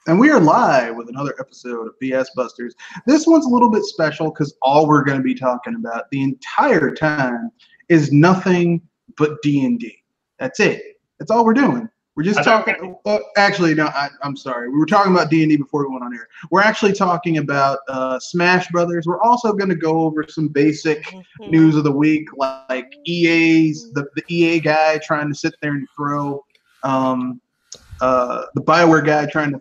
And we are live with another episode of BS Busters. This one's a little bit special because all we're going to be talking about the entire time is nothing but D&D. That's it. That's all we're doing. We're just talking. Actually, no, I'm sorry. We were talking about D&D before we went on air. We're actually talking about Smash Brothers. We're also going to go over some basic news of the week, like the EA guy trying to sit there and throw. The BioWare guy trying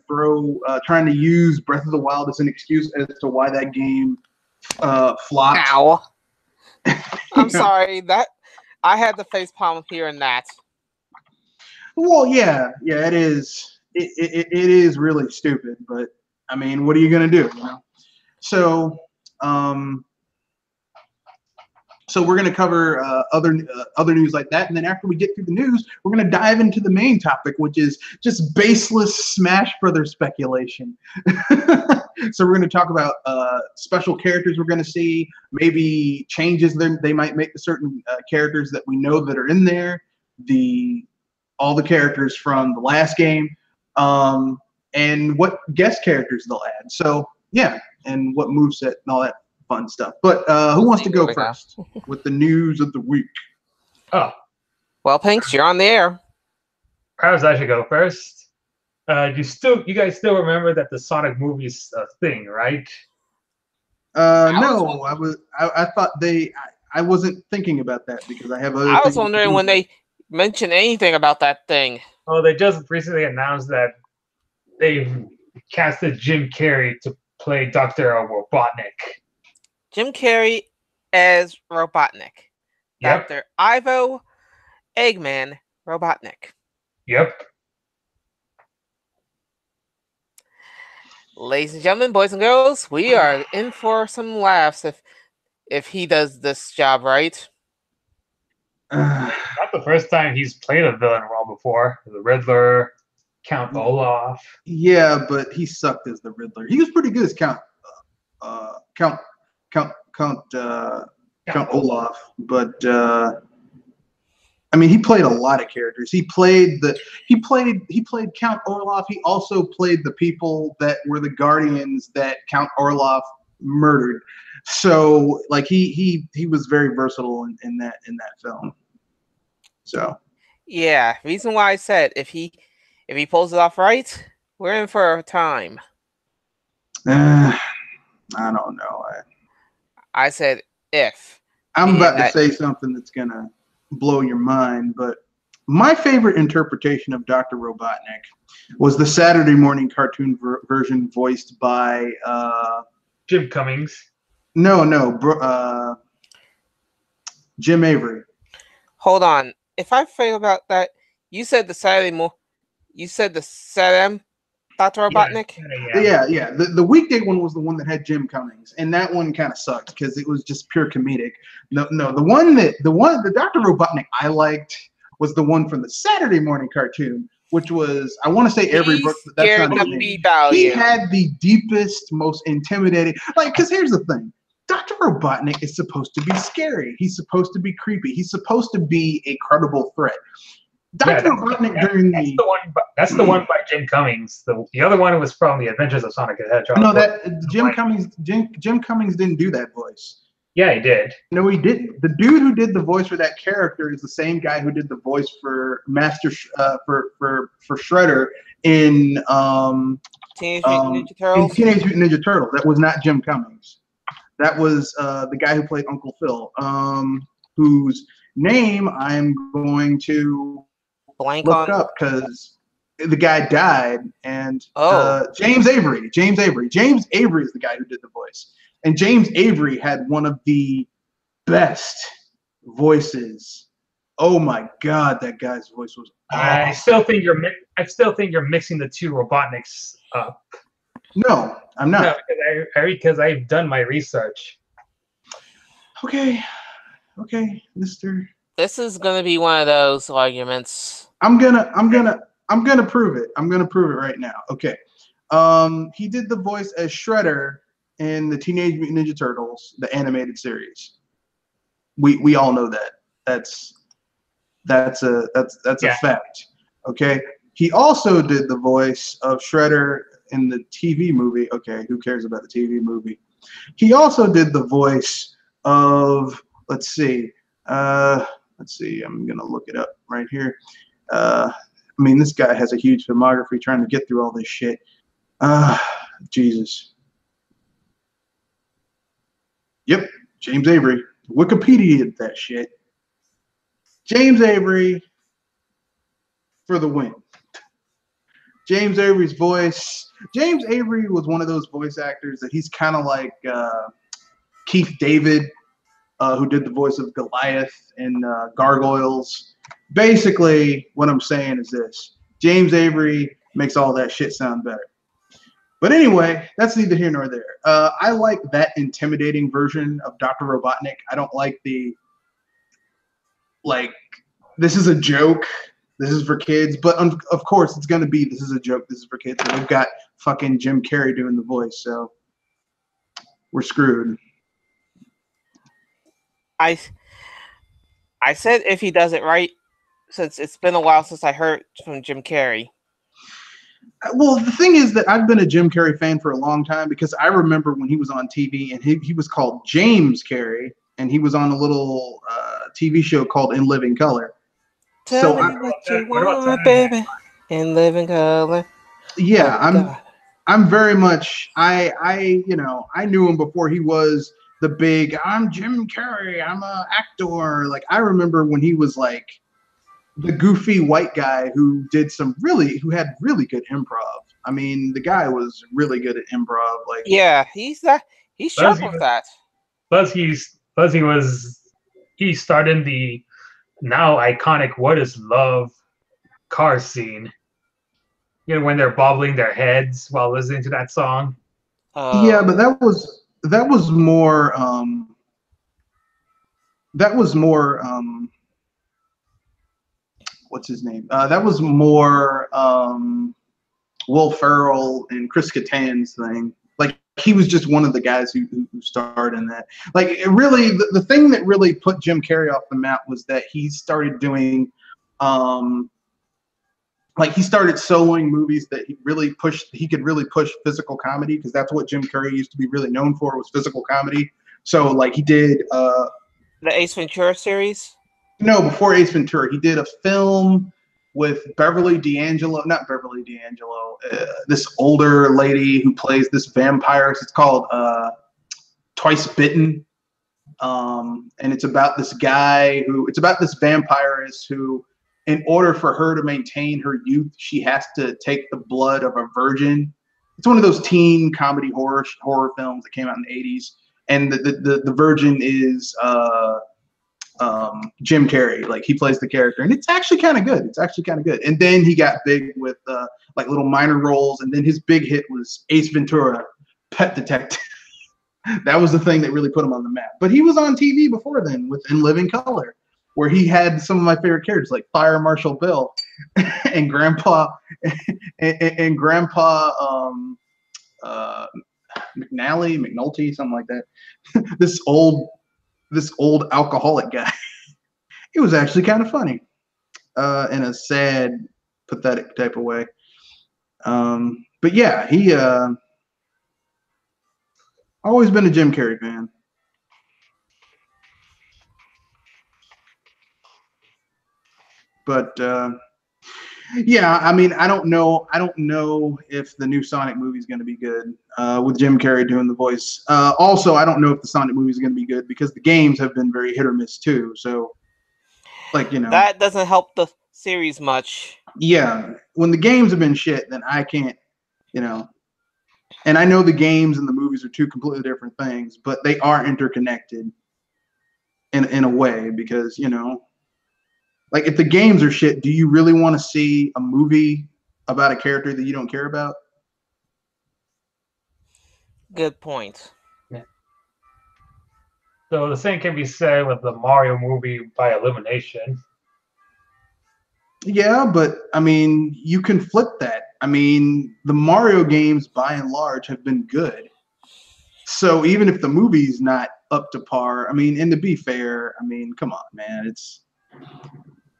to use Breath of the Wild as an excuse as to why that game flopped. Ow. I'm sorry. That I had the face palm hearing that. Well, yeah, it is. It is really stupid, but I mean, what are you gonna do? You know? So we're going to cover other news like that, and then after we get through the news, we're going to dive into the main topic, which is just baseless Smash Brothers speculation. So we're going to talk about special characters we're going to see, maybe changes they might make to certain characters that we know that are in there, all the characters from the last game, and what guest characters they'll add. So yeah, and what moveset and all that fun stuff. But who wants to go first with the news of the week? Oh, well, Pinks, you're on the air. Perhaps I should go first. You guys still remember that the Sonic movie's a thing, right? No, I thought I wasn't thinking about that because I have other. I was wondering when they mentioned anything about that thing. Well, they just recently announced that they've casted Jim Carrey to play Dr. Robotnik. Jim Carrey as Robotnik. Yep. Dr. Ivo Eggman Robotnik. Yep. Ladies and gentlemen, boys and girls, we are in for some laughs if he does this job right. Not the first time he's played a villain role before. The Riddler, Count Olaf. Yeah, but he sucked as the Riddler. He was pretty good as Count Olaf, but I mean, he played a lot of characters. He played Count Orloff. He also played the people that were the Guardians that Count Orloff murdered. So, like, he was very versatile in that film. So, yeah, reason why I said if he pulls it off right, we're in for a time. I don't know. I said if. I'm about to say something that's going to blow your mind, but my favorite interpretation of Dr. Robotnik was the Saturday morning cartoon version voiced by Jim Cummings. No, Jim Avery. Hold on. If I forget about that, you said the Saturday Dr. Robotnik? Yeah. The weekday one was the one that had Jim Cummings, and that one kind of sucked because it was just pure comedic. No, the Dr. Robotnik I liked was the one from the Saturday morning cartoon, which was, I want to say every book, but that's not his name. He had the deepest, most intimidating, because here's the thing. Dr. Robotnik is supposed to be scary. He's supposed to be creepy. He's supposed to be a credible threat. Dr. Robotnik that's the one by Jim Cummings. The other one was from The Adventures of Sonic the Hedgehog. No, Jim Cummings didn't do that voice. Yeah, he did. No, he didn't. The dude who did the voice for that character is the same guy who did the voice for for Shredder in Teenage Mutant Ninja Turtles. Teenage Mutant Ninja Turtles. That was not Jim Cummings. That was the guy who played Uncle Phil, whose name I'm going to look up because the guy died. And James Avery. James Avery is the guy who did the voice. And James Avery had one of the best voices. Oh my God, that guy's voice was awesome. I still think you're mixing the two Robotniks up. No, I'm not. No, because I've done my research. Okay, Mister. This is gonna be one of those arguments. I'm gonna prove it. I'm gonna prove it right now. Okay. He did the voice as Shredder in the Teenage Mutant Ninja Turtles, the animated series. We all know that. That's a fact. Okay. He also did the voice of Shredder TV movie. Okay, who cares about the TV movie? He also did the voice of, let's see. I'm gonna look it up right here. I mean, this guy has a huge filmography trying to get through all this shit. Jesus. Yep, James Avery. Wikipedia did that shit. James Avery for the win. James Avery's voice. James Avery was one of those voice actors that he's kind of like Keith David, who did the voice of Goliath in Gargoyles. Basically, what I'm saying is this. James Avery makes all that shit sound better. But anyway, that's neither here nor there. I like that intimidating version of Dr. Robotnik. I don't like the, like, this is a joke. This is for kids. But of course, it's going to be, this is a joke. This is for kids. So we've got fucking Jim Carrey doing the voice. So we're screwed. I said if he does it right, since it's been a while since I heard from Jim Carrey. Well, the thing is that I've been a Jim Carrey fan for a long time because I remember when he was on TV and he was called James Carrey and he was on a little TV show called In Living Color. Tell me what you want, baby, in living color. Yeah, I'm very much I knew him before he was the big I'm Jim Carrey, I'm a actor. Like I remember when he was like the goofy white guy who had really good improv. I mean, the guy was really good at improv. Like, yeah, he's sharp with that. Plus, he started the now iconic "What Is Love" car scene. You know, when they're bobbling their heads while listening to that song. Yeah, but that was more. What's his name? That was more Will Ferrell and Chris Kattan's thing. Like he was just one of the guys who starred in that. Like it really, the thing that really put Jim Carrey off the map was that he started doing, like he started soloing movies that he could really push physical comedy because that's what Jim Carrey used to be really known for was physical comedy. So like he did the Ace Ventura series. No, before Ace Ventura, he did a film with this older lady who plays this vampire. It's called Twice Bitten. And it's about this vampirist who, in order for her to maintain her youth, she has to take the blood of a virgin. It's one of those teen comedy horror films that came out in the 80s. And the virgin is Jim Carrey. Like he plays the character and it's actually kind of good. And then he got big with like little minor roles. And then his big hit was Ace Ventura, Pet Detective. That was the thing that really put him on the map. But he was on TV before then with In Living Color, where he had some of my favorite characters like Fire Marshal Bill and Grandpa McNulty, something like that. this old alcoholic guy. It was actually kind of funny, in a sad, pathetic type of way. But yeah, he always been a Jim Carrey fan. But yeah, I mean, I don't know if the new Sonic movie is going to be good with Jim Carrey doing the voice. Also, I don't know if the Sonic movie is going to be good because the games have been very hit or miss too. So, like, you know, that doesn't help the series much. Yeah, when the games have been shit, then I can't, you know. And I know the games and the movies are two completely different things, but they are interconnected in a way because, you know, like if the games are shit, do you really want to see a movie about a character that you don't care about? Good point. Yeah. So the same can be said with the Mario movie by elimination. Yeah, but I mean, you can flip that. I mean, the Mario games by and large have been good. So even if the movie's not up to par, I mean, and to be fair, I mean, come on, man,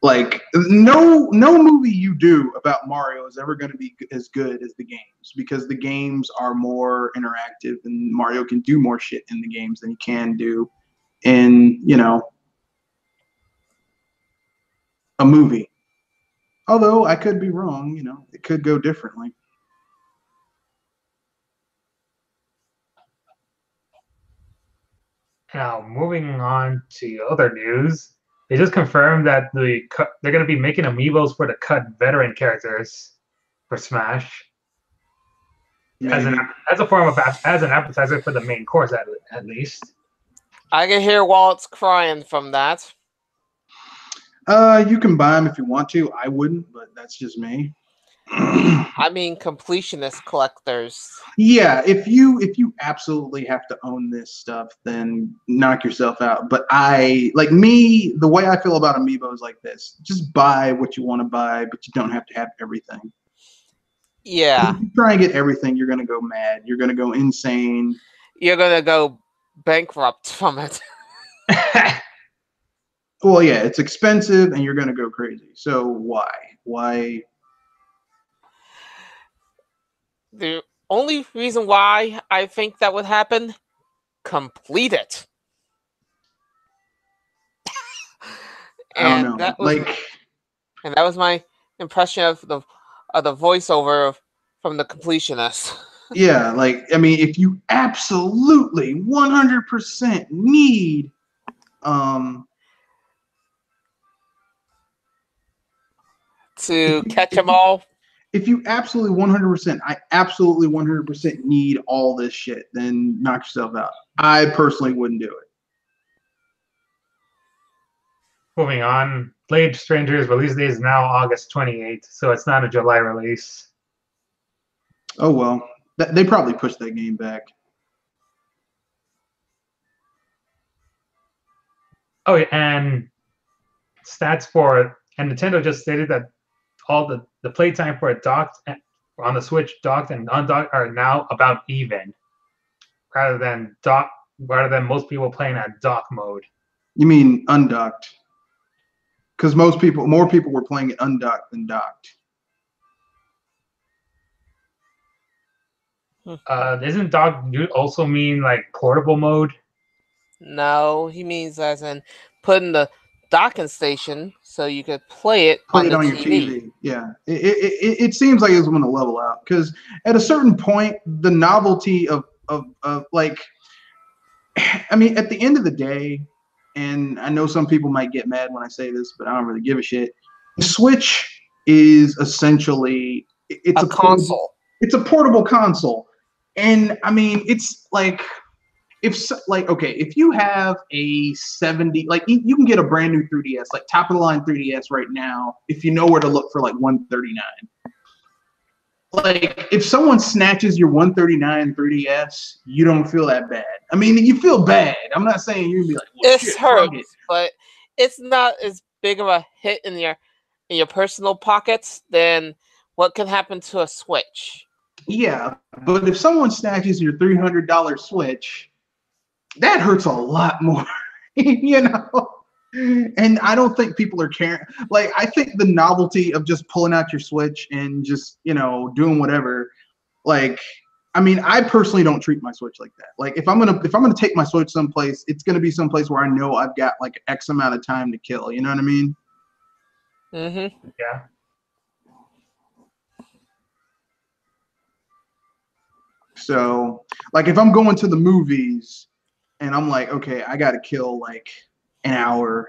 Like no movie you do about Mario is ever going to be as good as the games, because the games are more interactive and Mario can do more shit in the games than he can do in, a movie. Although I could be wrong, it could go differently. Now, moving on to other news, they just confirmed that they're going to be making amiibos for the cut veteran characters for Smash as Maybe. a form of as an appetizer for the main course at least. I can hear Walt's crying from that. You can buy them if you want to. I wouldn't, but that's just me. I mean, completionist collectors. Yeah, if you absolutely have to own this stuff, then knock yourself out. But the way I feel about amiibo is like this: just buy what you want to buy, but you don't have to have everything. Yeah. If you try and get everything, you're gonna go mad. You're gonna go insane. You're gonna go bankrupt from it. Well, yeah, it's expensive, and you're gonna go crazy. So why? Why? The only reason why I think that would happen, complete it. I don't know. That was my impression of the voiceover from the completionist. Yeah, if you absolutely 100% need to catch them all. If you absolutely 100%, I absolutely 100% need all this shit, then knock yourself out. I personally wouldn't do it. Moving on, Blade Stranger's release date is now August 28th, so it's not a July release. Oh, well. They probably pushed that game back. Oh, and Nintendo just stated that all the playtime for a docked on the Switch, docked and undocked, are now about even, rather than most people playing at dock mode. You mean undocked? Because more people were playing it undocked than docked. Isn't dock also mean like portable mode? No, he means as in putting the docking station so you could play it on your TV. Yeah, it seems like it's going to level out, because at a certain point, the novelty of like, I mean, at the end of the day, and I know some people might get mad when I say this, but I don't really give a shit. The Switch is essentially it's a console. It's a portable console, and I mean, it's like, if you have a 70, you can get a brand new 3DS, like top of the line 3DS right now, if you know where to look for, like $139. Like, if someone snatches your $139 3DS, you don't feel that bad. I mean, you feel bad. I'm not saying you're gonna be like, well, it hurts, but it's not as big of a hit in your personal pockets than what can happen to a Switch. Yeah, but if someone snatches your $300 Switch, that hurts a lot more, And I don't think people are caring. Like, I think the novelty of just pulling out your Switch and just, doing whatever. Like, I mean, I personally don't treat my Switch like that. Like, if I'm gonna take my Switch someplace, it's gonna be someplace where I know I've got like X amount of time to kill. You know what I mean? Mm-hmm. Yeah. So, like, if I'm going to the movies and I'm like, okay, I got to kill like an hour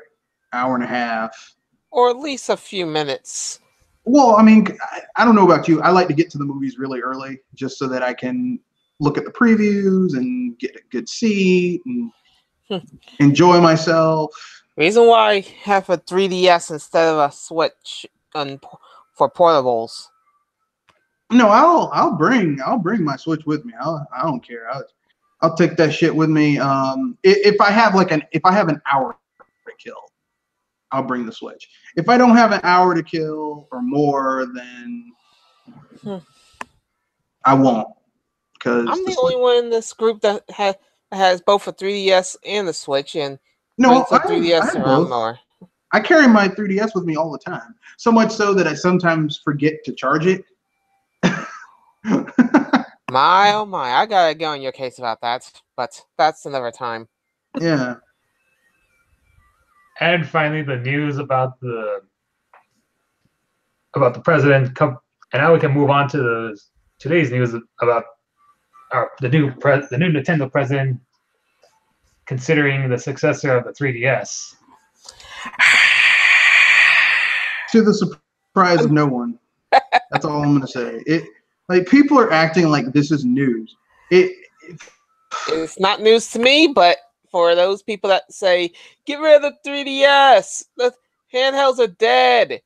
and a half, or at least a few minutes. Well, I mean, I don't know about you. I like to get to the movies really early just so that I can look at the previews and get a good seat and enjoy myself. Reason why I have a 3DS instead of a Switch for portables. No, I'll bring my Switch with me. I don't care. I'll take that shit with me. If I have an hour to kill, I'll bring the Switch. If I don't have an hour to kill or more, then I won't. Because I'm the only one in this group that has both a 3DS and a Switch, and no, brings a 3DS around more. I carry my 3DS with me all the time. So much so that I sometimes forget to charge it. My, oh my, I gotta get on your case about that, but that's another time. Yeah. And finally, the news about the president. And now we can move on to today's news about the new Nintendo president considering the successor of the 3DS. To the surprise of no one. That's all I'm gonna say. Like people are acting like this is news. It's not news to me, but for those people that say, get rid of the 3DS, the handhelds are dead,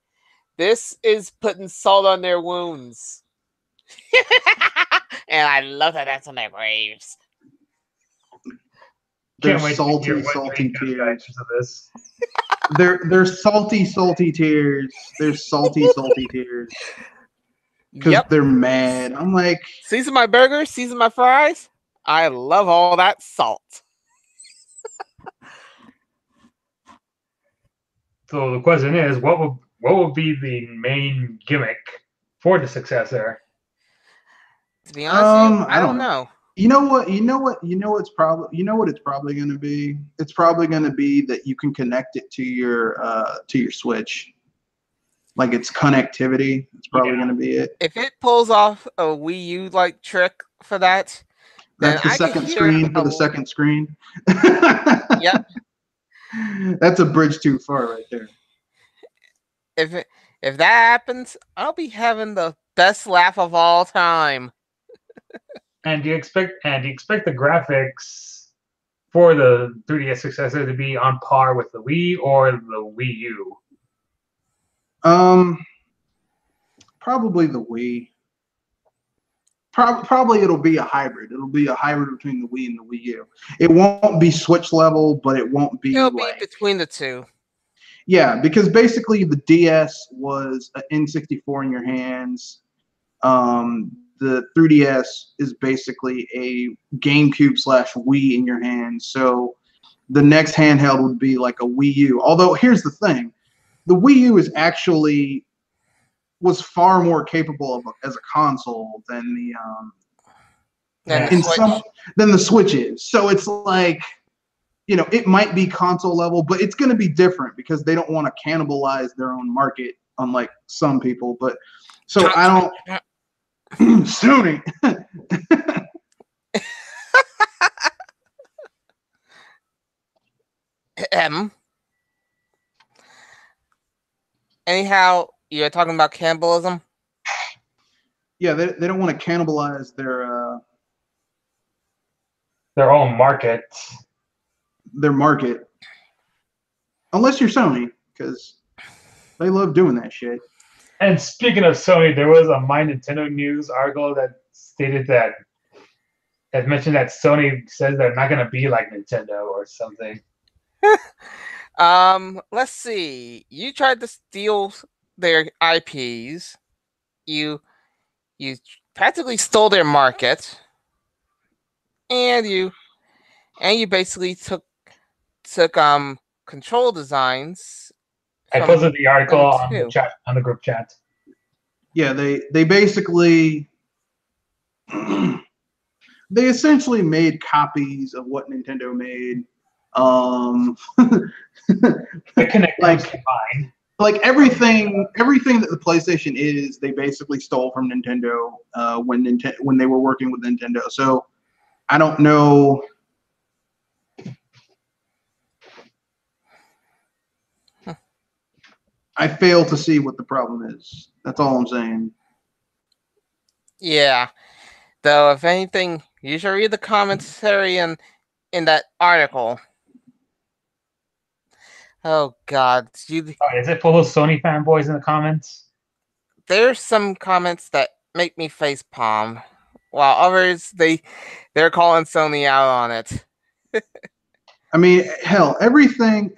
this is putting salt on their wounds. And I love that that's on their graves. They're Can't wait salty, to hear what salty tears. of this. They're salty, salty tears. They're salty, salty tears. Because they're mad. I'm like, season my burgers, season my fries. I love all that salt. So the question is, what would be the main gimmick for the successor? To be honest, with you, I don't know. You know what it's probably going to be. It's probably going to be that you can connect it to your Switch. Like it's connectivity. It's probably going to be it. If it pulls off a Wii U like trick for that, that's the second screen for the second screen. Yep. That's a bridge too far right there. If that happens, I'll be having the best laugh of all time. And do you expect the graphics for the 3DS successor to be on par with the Wii or the Wii U? Probably the Wii. Probably it'll be a hybrid. It'll be a hybrid between the Wii and the Wii U. It won't be Switch level, but it won't be. It'll be between the two. Yeah, because basically the DS was an N64 in your hands. The 3DS is basically a GameCube / Wii in your hands. So the next handheld would be like a Wii U. Although here's the thing, the Wii U was far more capable as a console than the Switch is. So it's like, it might be console level, but it's going to be different because they don't want to cannibalize their own market, unlike some people. But so I don't. Sony. Anyhow, you're talking about cannibalism? Yeah, they don't want to cannibalize their own market. Their market. Unless you're Sony, because they love doing that shit. And speaking of Sony, there was a My Nintendo News article that stated that mentioned that Sony says they're not going to be like Nintendo or something. Let's see. You tried to steal their IPs. You practically stole their market, and you basically took control designs. I posted the article on the chat, on the group chat. Yeah, they basically they essentially made copies of what Nintendo made. The Connect combined. Like everything that the PlayStation is, they basically stole from Nintendo when they were working with Nintendo. So I don't know. I fail to see what the problem is. That's all I'm saying. Yeah. Though, if anything, you should read the commentary in that article. Oh, God. Is it full of Sony fanboys in the comments? There's some comments that make me facepalm, while others, they're calling Sony out on it. I mean, hell, everything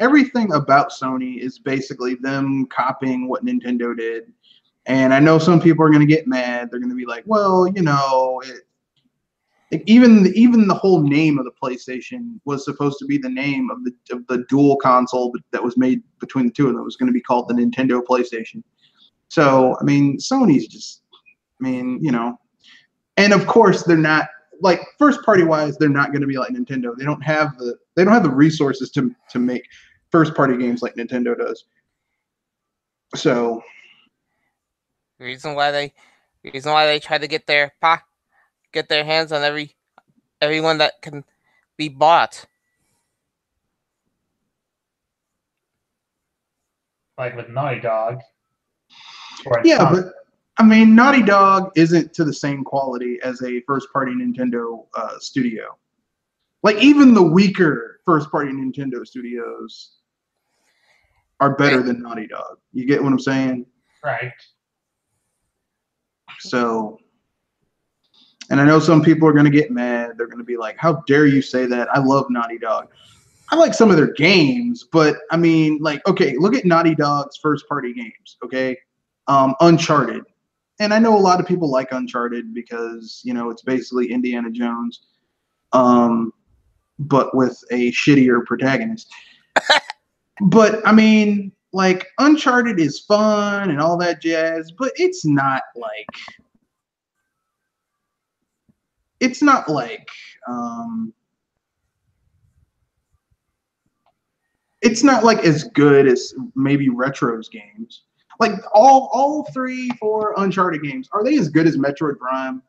about Sony is basically them copying what Nintendo did. And I know some people are going to get mad. They're going to be like, well, Like even the whole name of the PlayStation was supposed to be the name of the dual console that was made between the two of them. It was going to be called the Nintendo PlayStation. So I mean, Sony's just, I mean, you know, and of course they're not like first party wise. They're not going to be like Nintendo. They don't have the resources to make first party games like Nintendo does. So The reason why they try to get their hands on everyone that can be bought. Like with Naughty Dog. Yeah, but I mean, Naughty Dog isn't to the same quality as a first-party Nintendo studio. Like even the weaker first-party Nintendo studios are better than Naughty Dog. You get what I'm saying? Right. So, and I know some people are going to get mad. They're going to be like, how dare you say that? I love Naughty Dog. I like some of their games, but I mean, like, okay, look at Naughty Dog's first-party games, okay? Uncharted. And I know a lot of people like Uncharted because, you know, it's basically Indiana Jones, but with a shittier protagonist. But, I mean, like, Uncharted is fun and all that jazz, but it's not like as good as maybe Retro's games. Like all 3-4 Uncharted games, are they as good as Metroid Prime?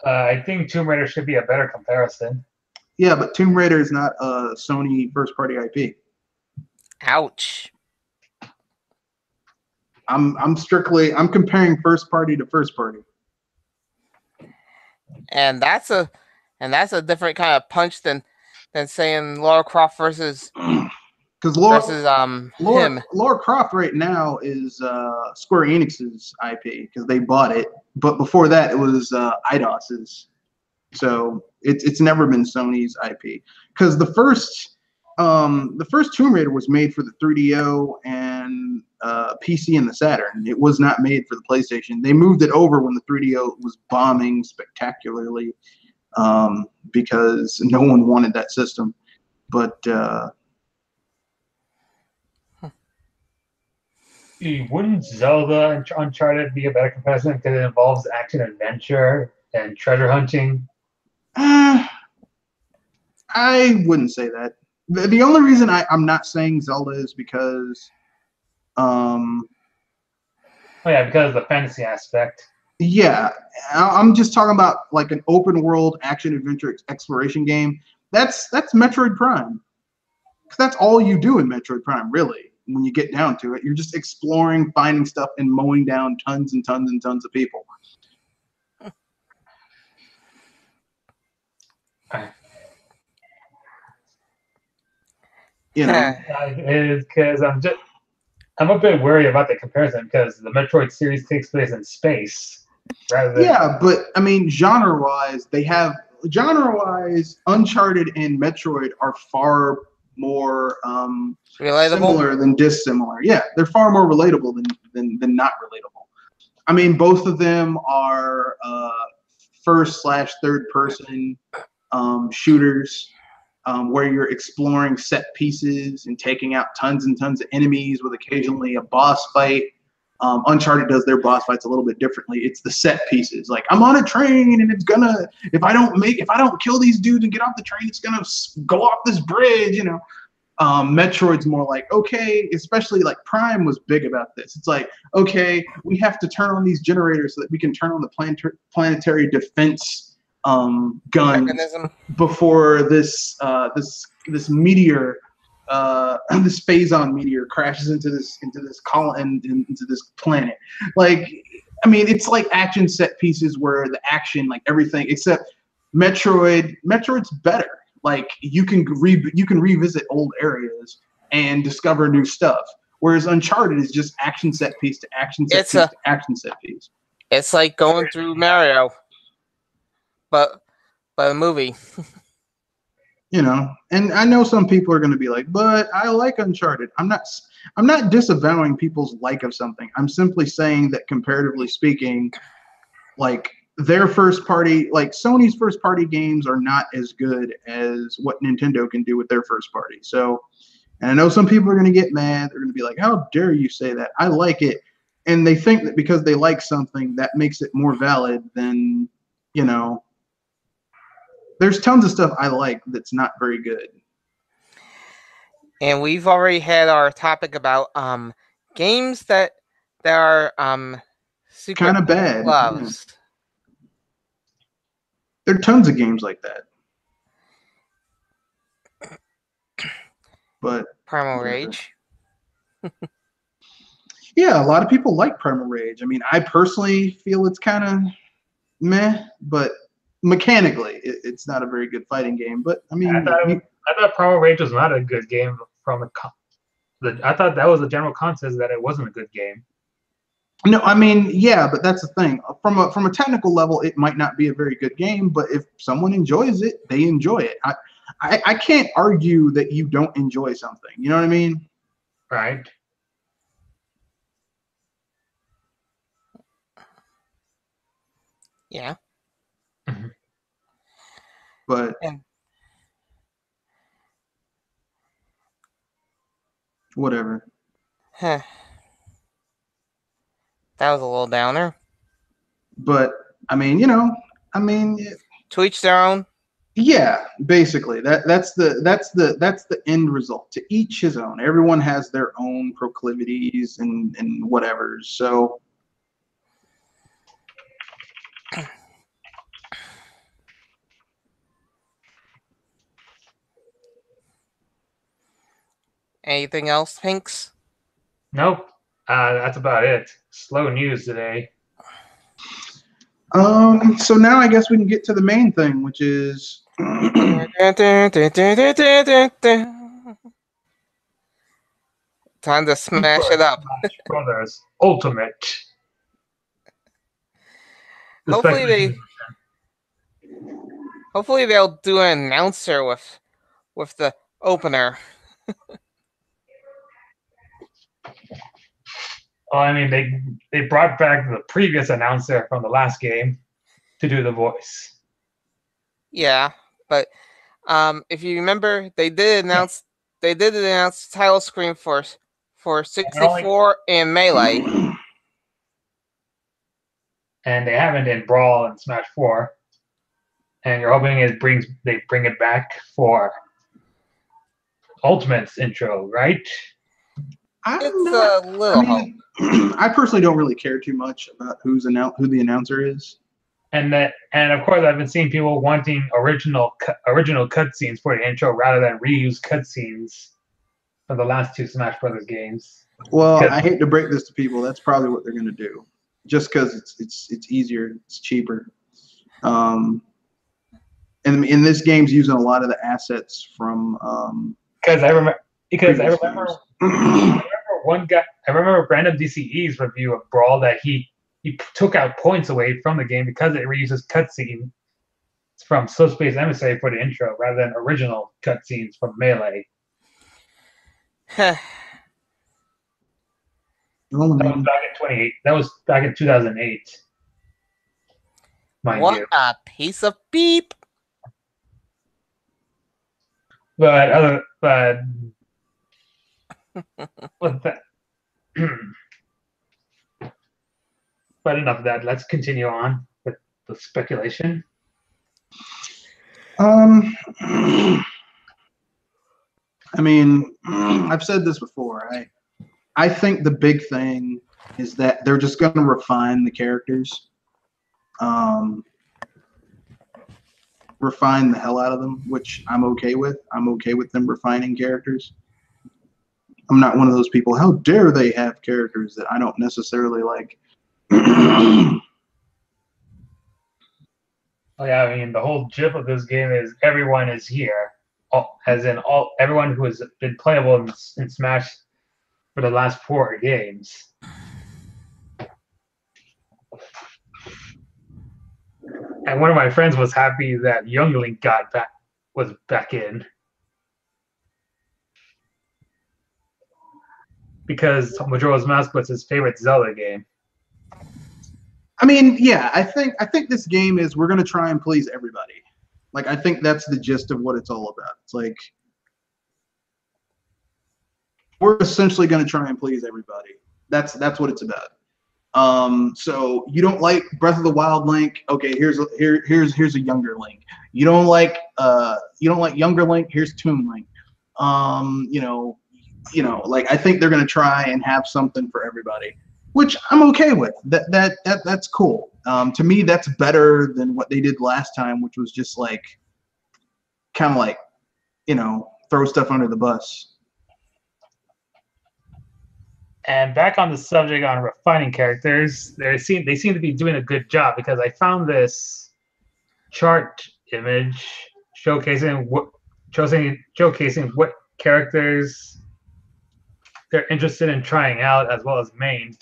I think Tomb Raider should be a better comparison. Yeah, but Tomb Raider is not a Sony first-party IP. Ouch. I'm comparing first-party to first-party. And that's a different kind of punch than saying Lara Croft versus Because him. Lara Croft right now is Square Enix's IP because they bought it, but before that it was Eidos's. So it's never been Sony's IP because the first Tomb Raider was made for the 3DO and PC and the Saturn. It was not made for the PlayStation. They moved it over when the 3DO was bombing spectacularly because no one wanted that system. But wouldn't Zelda and Uncharted be a better comparison because it involves action adventure and treasure hunting? I wouldn't say that. The only reason I'm not saying Zelda is because because of the fantasy aspect. Yeah, I'm just talking about like an open world action adventure exploration game. That's Metroid Prime. 'Cause that's all you do in Metroid Prime, really. When you get down to it, you're just exploring, finding stuff, and mowing down tons and tons and tons of people. You know, It is because I'm a bit worried about the comparison because the Metroid series takes place in space rather than but I mean, genre-wise, Uncharted and Metroid are far more relatable, similar than dissimilar. Yeah, they're far more relatable than not relatable. I mean, both of them are first/third person shooters where you're exploring set pieces and taking out tons and tons of enemies with occasionally a boss fight. Uncharted does their boss fights a little bit differently. It's the set pieces. Like, I'm on a train and it's gonna, if I don't kill these dudes and get off the train, it's gonna go off this bridge, you know. Metroid's more like, okay, especially like Prime was big about this. It's like, okay, we have to turn on these generators so that we can turn on the planetary defense guns mechanism before this meteor, this phazon meteor crashes into this planet. Like, I mean, it's like action set pieces where the action, like everything except Metroid's better. Like, you can revisit old areas and discover new stuff, whereas Uncharted is just action set piece to action set piece to action set piece. It's like going through Mario, but a movie. You know, and I know some people are going to be like, but I like Uncharted. I'm not disavowing people's like of something. I'm simply saying that comparatively speaking, like, their first party, like Sony's first party games are not as good as what Nintendo can do with their first party. So, and I know some people are going to get mad. They're going to be like, how dare you say that? I like it. And they think that because they like something, that makes it more valid than, you know, there's tons of stuff I like that's not very good. And we've already had our topic about games that are super Kind of bad. loves. Yeah. There are tons of games like that. But Primal whatever. Rage. Yeah, a lot of people like Primal Rage. I mean, I personally feel it's kind of meh, but mechanically, it's not a very good fighting game. But I mean, I thought Primal Rage was not a good game from I thought that was a general consensus that it wasn't a good game. no, I mean, yeah, but that's the thing. From a technical level, it might not be a very good game, but if someone enjoys it, they enjoy it. I can't argue that you don't enjoy something. You know what I mean? Right. Yeah. But whatever. Huh. That was a little downer. But I mean, you know, To each their own. yeah, basically that's the end result. To each his own. Everyone has their own proclivities and whatever. So Anything else, Pinks? Nope. That's about it. Slow news today. so now I guess we can get to the main thing, which is time to smash it up. Smash Brothers Ultimate. Hopefully they'll do an announcer with the opener. Well, I mean, they brought back the previous announcer from the last game to do the voice. Yeah, but if you remember, they did announce the title screen for 64 and Melee. And they haven't in Brawl and Smash 4. And you're hoping they bring it back for Ultimate's intro, right? It's a little hope. I personally don't really care too much about who the announcer is. And of course, I've been seeing people wanting original cutscenes for the intro rather than reuse cutscenes from the last two Smash Brothers games. Well, I hate to break this to people. That's probably what they're going to do, just because it's easier, it's cheaper. And in this game's using a lot of the assets from. Because I remember one guy. I remember Random DCE's review of Brawl that he took out points away from the game because it reuses cutscenes from Subspace Emissary for the intro rather than original cutscenes from Melee. That was back in 2008. What a piece of beep! But with that. But enough of that. Let's continue on with the speculation. I mean, I've said this before. I think the big thing is that they're just going to refine the characters, refine the hell out of them, which I'm okay with. I'm okay with them refining characters. I'm not one of those people. How dare they have characters that I don't necessarily like? Oh yeah, I mean the whole gist of this game is everyone is here, everyone who has been playable in Smash for the last 4 games. And one of my friends was happy that Young Link was back in. Because Majora's Mask was his favorite Zelda game. I mean, yeah, I think this game is we're gonna try and please everybody. Like, I think that's the gist of what it's all about. It's like we're essentially gonna try and please everybody. That's what it's about. So you don't like Breath of the Wild Link? Okay, here's a younger Link. You don't like younger Link? Here's Toon Link. Like I think they're gonna try and have something for everybody, which I'm okay with. That's cool. To me, that's better than what they did last time, which was just like kind of like throw stuff under the bus. And back on the subject on refining characters, they seem to be doing a good job, because I found this chart image showcasing what characters they're interested in trying out, as well as main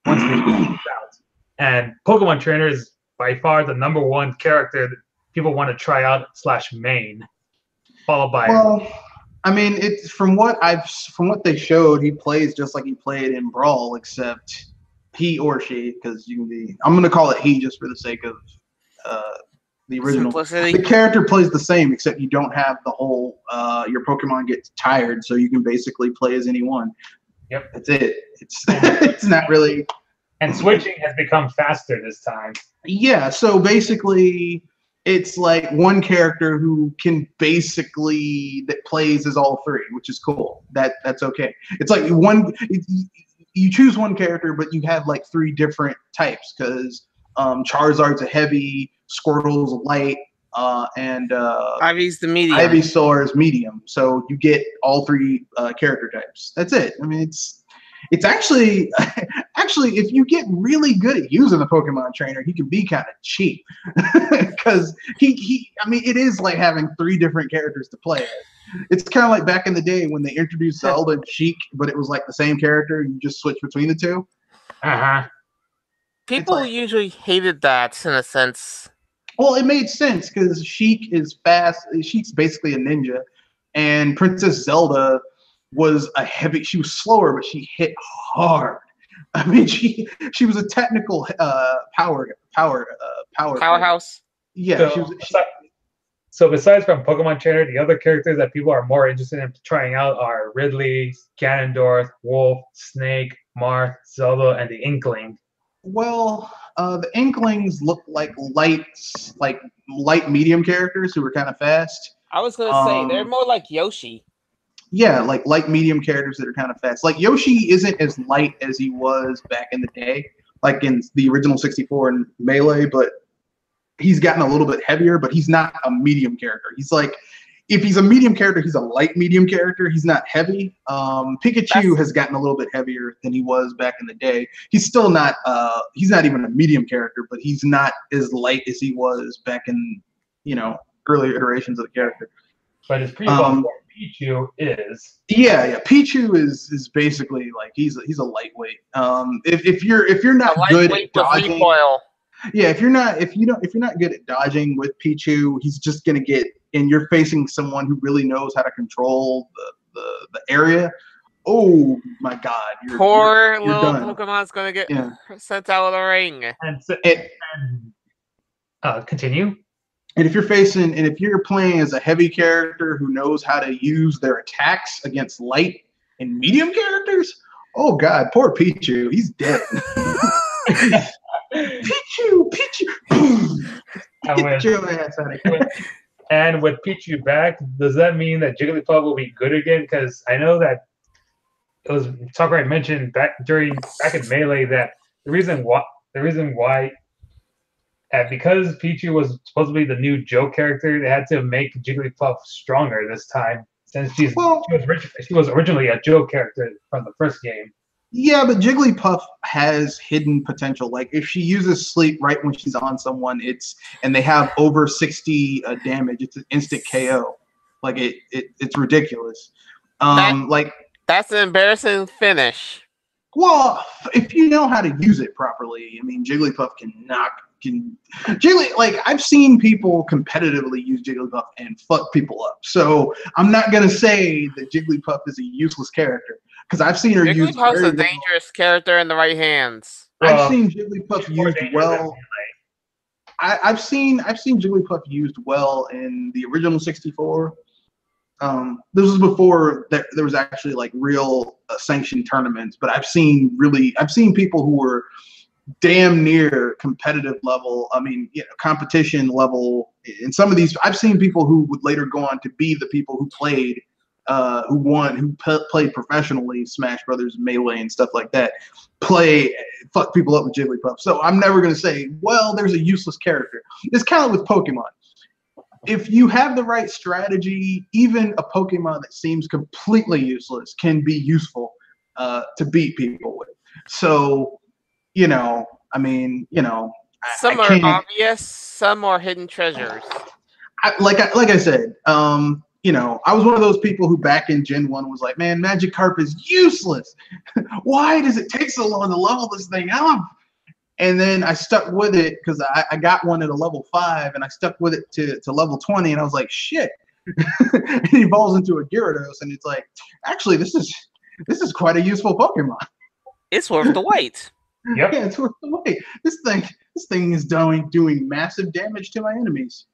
once they try it out. And Pokemon Trainer is by far the #1 character that people want to try out / main, followed by. Well, I mean, it's from what they showed, he plays just like he played in Brawl, except he or she, because I'm going to call it he just for the sake of the original. Simplicity. The character plays the same, except you don't have the whole your Pokemon gets tired, so you can basically play as anyone. Yep, that's it. It's not really. And switching has become faster this time. Yeah, so basically, it's like one character who can basically that plays as all three, which is cool. That's okay. It's like you choose one character, but you have like 3 different types, because Charizard's a heavy, Squirtle's a light, and Ivy's the medium. Ivysaur is medium. So you get all 3 character types. That's it. I mean, it's actually if you get really good at using the Pokemon Trainer, he can be kind of cheap, because it is like having 3 different characters to play as. It's kind of like back in the day when they introduced Zelda and Sheik, but it was like the same character. You just switch between the 2. People usually hated that in a sense. Well, it made sense because Sheik is fast. Sheik's basically a ninja, and Princess Zelda was she was slower, but she hit hard. I mean, she was a technical powerhouse. Yeah. So besides from Pokemon Trainer, the other characters that people are more interested in trying out are Ridley, Ganondorf, Wolf, Snake, Marth, Zelda, and the Inkling. Well, the Inklings look like light medium characters who are kind of fast. I was gonna say they're more like Yoshi. Yeah, like light medium characters that are kind of fast. Like Yoshi isn't as light as he was back in the day, like in the original 64 and Melee, but he's gotten a little bit heavier, but he's not a medium character. He's like, if he's a medium character, he's a light medium character. He's not heavy. Pikachu has gotten a little bit heavier than he was back in the day. He's still not, he's not even a medium character, but he's not as light as he was back in, earlier iterations of the character. But his pre-evolved Pichu is. Yeah. Pichu is basically like he's a lightweight. If you're not good at dodging, yeah, if you're not good at dodging with Pichu, he's just gonna get, and you're facing someone who really knows how to control the area. Oh my God! Poor little Pokemon's gonna get sent out of the ring. Continue. And if you're playing as a heavy character who knows how to use their attacks against light and medium characters, oh God, poor Pichu, he's dead. Pichu, get your ass out of here. And with Pichu back, does that mean that Jigglypuff will be good again? Because I know that it was Sakurai mentioned back in Melee that the reason why because Pichu was supposed to be the new Joe character, they had to make Jigglypuff stronger this time, since she was originally a Joe character from the first game. Yeah, but Jigglypuff has hidden potential. Like if she uses sleep right when she's on someone, and they have over 60 damage, it's an instant KO. Like it's ridiculous. That's an embarrassing finish. Well, if you know how to use it properly, I mean, Jigglypuff I've seen people competitively use Jigglypuff and fuck people up. So I'm not gonna say that Jigglypuff is a useless character, because I've seen her use. Jigglypuff's a dangerous character in the right hands. I've seen Jigglypuff used well. I've seen Jigglypuff used well in the original 64. This was before there was actually like real sanctioned tournaments, but I've seen people who were damn near competitive level. I mean, competition level. In some of these, I've seen people who would later go on to be the people who played, played professionally Smash Brothers, Melee, and stuff like that. Fuck people up with Jigglypuff. So I'm never gonna say, well, there's a useless character. It's kind of with Pokemon. If you have the right strategy, even a Pokemon that seems completely useless can be useful to beat people with. So, I mean, some are obvious, some are hidden treasures. Like I said, I was one of those people who back in Gen 1 was like, man, Magikarp is useless. Why does it take so long to level this thing up? And then I stuck with it because I got one at a level 5, and I stuck with it to level 20, and I was like, shit. It evolves into a Gyarados, and it's like, actually, this is quite a useful Pokemon. It's worth the wait. Yep. Yeah, it's worth the wait. This thing is doing massive damage to my enemies.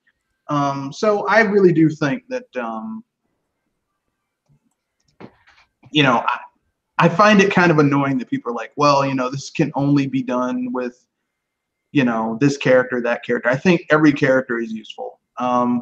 So I really do think that I find it kind of annoying that people are like, well, this can only be done with, this character, that character. I think every character is useful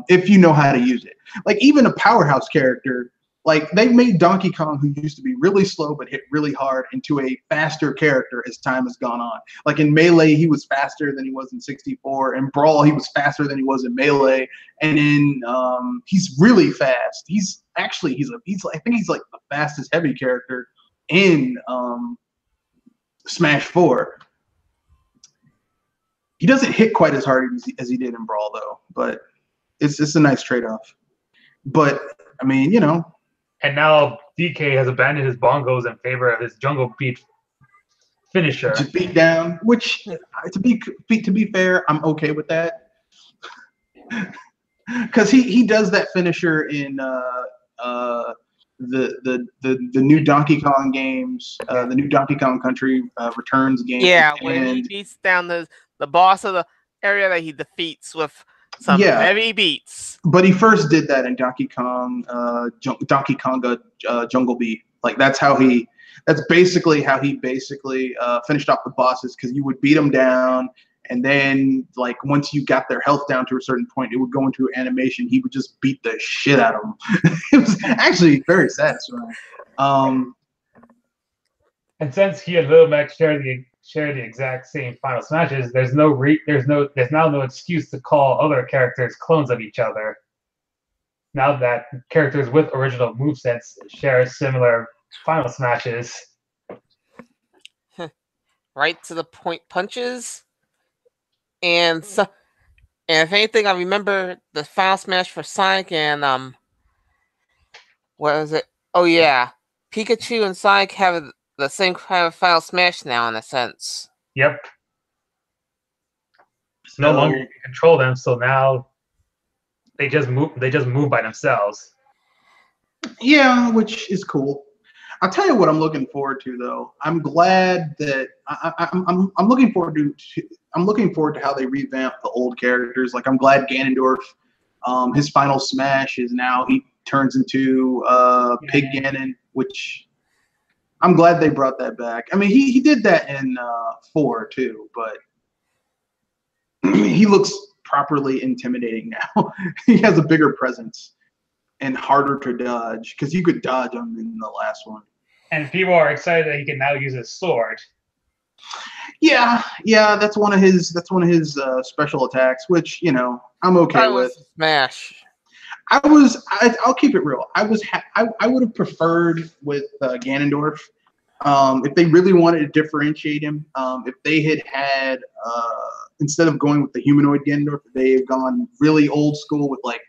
if you know how to use it. Like even a powerhouse character, like they made Donkey Kong, who used to be really slow but hit really hard, into a faster character as time has gone on. Like in Melee, he was faster than he was in 64. In Brawl, he was faster than he was in Melee. And in he's really fast. I think he's like the fastest heavy character in Smash 4. He doesn't hit quite as hard as he did in Brawl, though, but it's a nice trade-off. But I mean, And now DK has abandoned his bongos in favor of his jungle beat finisher. Just beat down, which to be fair, I'm okay with that. Because he does that finisher in the new Donkey Kong games, the new Donkey Kong Country Returns game. Yeah, when he beats down the boss of the area that he defeats with some heavy beats. But he first did that in Donkey Kong, Donkey Konga Jungle Beat. Like that's basically how he finished off the bosses, because you would beat them down, and then like once you got their health down to a certain point, it would go into animation. He would just beat the shit out of them. It was actually very satisfying. And since he and Little Mac share the exact same final smashes, there's now no excuse to call other characters clones of each other. Now that characters with original movesets share similar final smashes. Right to the point punches. And if anything, I remember the final smash for Sonic and what was it? Oh yeah, Pikachu and Sonic have the same kind of final smash now, in a sense. Yep. No longer you can control them, so now they just move by themselves. Yeah, which is cool. I'll tell you what I'm looking forward to, though. I'm glad that I'm looking forward to how they revamp the old characters. Like I'm glad Ganondorf, his final smash is now he turns into Pig Ganon, which I'm glad they brought that back. I mean, he did that in 4 too, but he looks properly intimidating now. He has a bigger presence and harder to dodge, because you could dodge him in the last one. And people are excited that he can now use his sword. Yeah, that's one of his special attacks, which I'm okay with. Smash. I'll keep it real. I would have preferred with Ganondorf, if they really wanted to differentiate him, if they had instead of going with the humanoid Ganondorf, they had gone really old school with like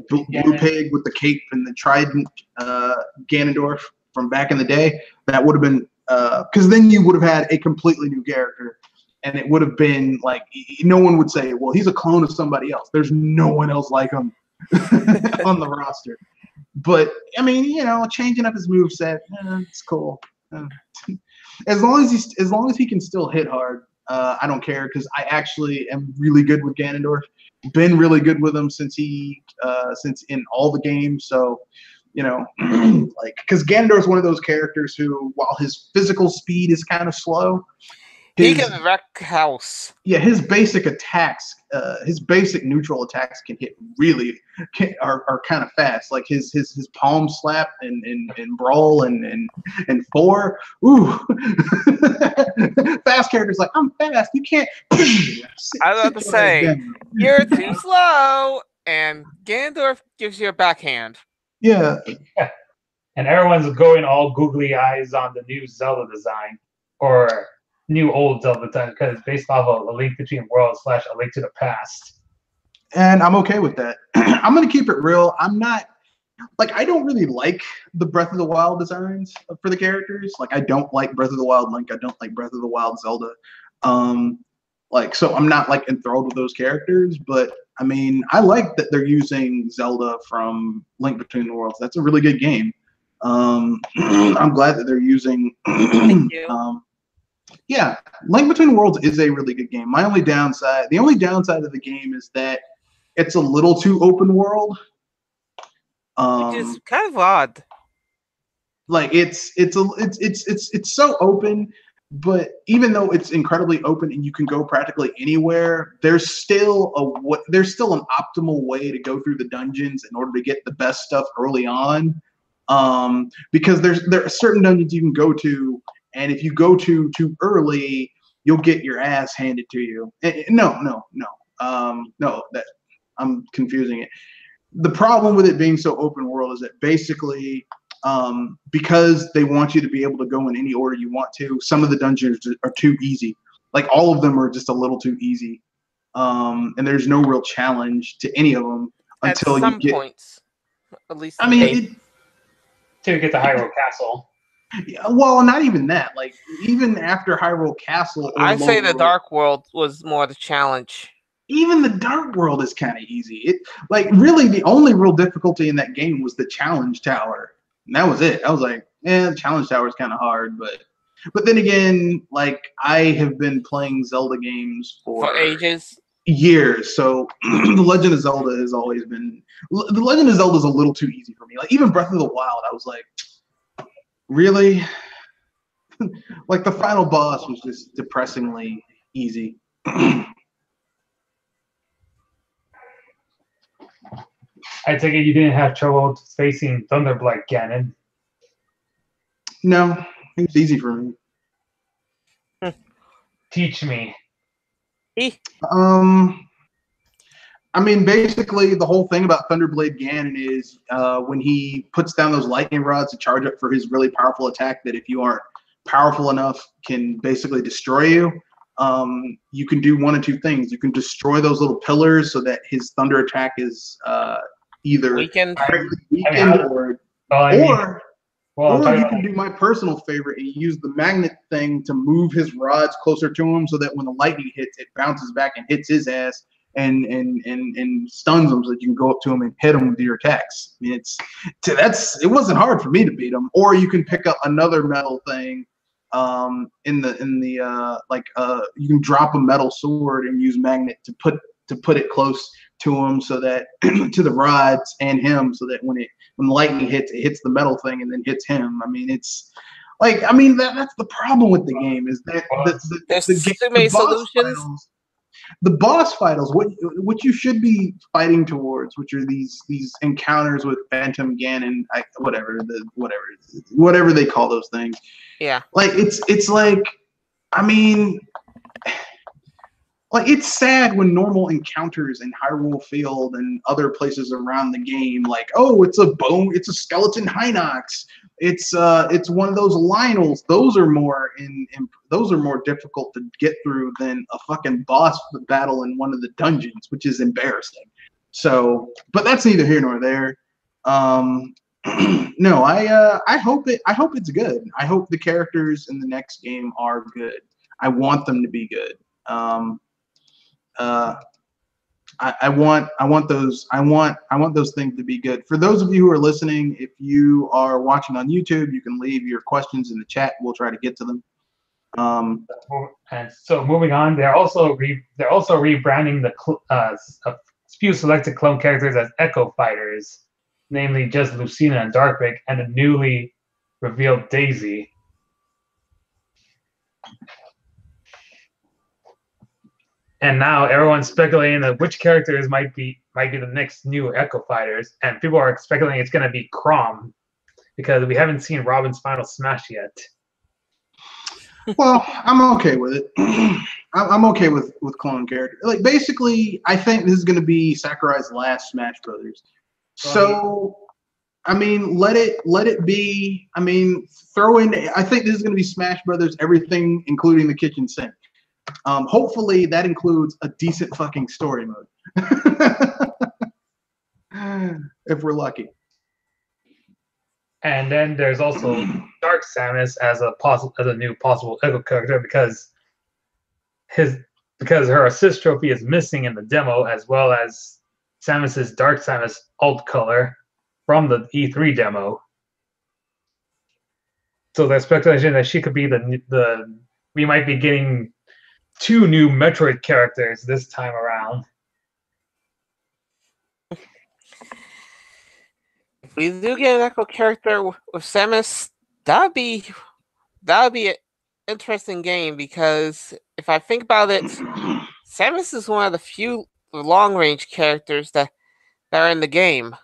Blue Pig with the cape and the trident Ganondorf from back in the day. That would have been because then you would have had a completely new character, and it would have been like no one would say, well, he's a clone of somebody else. There's no one else like him on the roster. But I mean, changing up his moveset, it's cool. as long as he can still hit hard, I don't care because I actually am really good with Ganondorf. Been really good with him since in all the games. So, you know, like because Ganondorf is one of those characters who, while his physical speed is kind of slow, He can wreck house. Yeah, his basic attacks, his basic neutral attacks can hit are kind of fast. Like his palm slap and brawl and 4. Ooh, fast characters like I'm fast. You can't. I was about to say you're too slow, and Ganondorf gives you a backhand. Yeah. And everyone's going all googly eyes on the new Zelda design, or new old Zelda design, because it's based off of A Link Between Worlds / A Link to the Past. And I'm okay with that. I'm gonna keep it real. I'm not like I don't really like the Breath of the Wild designs for the characters. Like I don't like Breath of the Wild Link. I don't like Breath of the Wild Zelda. Like so I'm not like enthralled with those characters, but I mean I like that they're using Zelda from Link Between the Worlds. That's a really good game. I'm glad that they're using Thank you. Yeah, Link Between Worlds is a really good game. The only downside of the game is that it's a little too open world. Which is kind of odd. Like it's so open, but even though it's incredibly open and you can go practically anywhere, there's still an optimal way to go through the dungeons in order to get the best stuff early on. Because there are certain dungeons you can go to, and if you go too early, you'll get your ass handed to you. No, that I'm confusing it. The problem with it being so open world is that basically, because they want you to be able to go in any order you want to, some of the dungeons are too easy. Like all of them are just a little too easy, and there's no real challenge to any of them until At some you get. Points, at least. I mean, till you get to Hyrule Castle. Yeah, well, not even that. Like even after Hyrule Castle, I'd say the Dark World was more the challenge. Even the Dark World is kind of easy. It like really the only real difficulty in that game was the challenge tower, and that was it. I was like, the challenge tower is kind of hard, but then again, like I have been playing Zelda games for ages, years. So the Legend of Zelda has always been. The Legend of Zelda is a little too easy for me. Like even Breath of the Wild, I was like, really? Like the final boss was just depressingly easy. I take it you didn't have trouble facing Thunderblight Ganon. No, it was easy for me. Teach me. I mean, basically, the whole thing about Thunderblade Ganon is when he puts down those lightning rods to charge up for his really powerful attack that if you aren't powerful enough can basically destroy you. You can do one of two things. You can destroy those little pillars so that his thunder attack is either weakened or you can do my personal favorite and use the magnet thing to move his rods closer to him so that when the lightning hits, it bounces back and hits his ass and stuns him so that you can go up to him and hit him with your attacks. I mean, it wasn't hard for me to beat him. Or you can pick up another metal thing you can drop a metal sword and use magnet to put it close to him so that to the rods and him so that when lightning hits, it hits the metal thing and then hits him. I mean, it's like that's the problem with the game is that the boss finals, what you should be fighting towards, which are these encounters with Phantom Ganon, whatever they call those things. Yeah. Like it's like, I mean, like it's sad when normal encounters in Hyrule Field and other places around the game, like, oh, it's a skeleton Hinox, it's one of those Lionels. Those are more difficult to get through than a fucking boss battle in one of the dungeons, which is embarrassing. So, but that's neither here nor there. No, I hope it's good. I hope the characters in the next game are good. I want them to be good. I want those things to be good. For those of you who are listening, if you are watching on YouTube, you can leave your questions in the chat. We'll try to get to them. And so moving on, they're also rebranding a few selected clone characters as Echo Fighters, namely just Lucina and Darkbeak, and the newly revealed Daisy. And now everyone's speculating that which characters might be the next new Echo Fighters, and people are speculating it's going to be Crom, because we haven't seen Robin's final smash yet. Well, I'm okay with it. I'm okay with clone character. Like, basically, I think this is going to be Sakurai's last Smash Brothers. So, I mean, let it be. I mean, throw in. I think this is going to be Smash Brothers, everything, including the kitchen sink. Hopefully, that includes a decent fucking story mode, if we're lucky. And then there's also Dark Samus as a new possible Echo character because her assist trophy is missing in the demo, as well as Samus's Dark Samus alt color from the E3 demo. So there's speculation that she could be we might be getting 2 new Metroid characters this time around. If we do get an Echo character with Samus, that would be an interesting game, because if I think about it, Samus is one of the few long range characters that are in the game.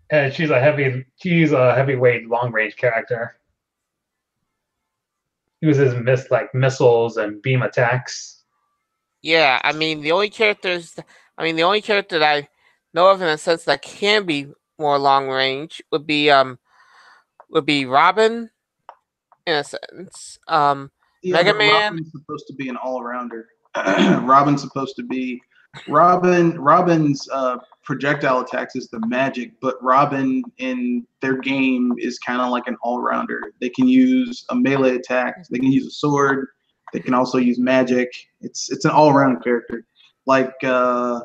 And she's a heavyweight long range character. Uses missiles and beam attacks. Yeah, I mean the only character that I know of in a sense that can be more long range would be Robin, in a sense. Yeah, Mega Man. Robin's supposed to be an all-arounder. Robin's projectile attacks is the magic, but Robin in their game is kind of like an all-rounder. They can use a melee attack, they can use a sword, they can also use magic. It's an all-around character, like a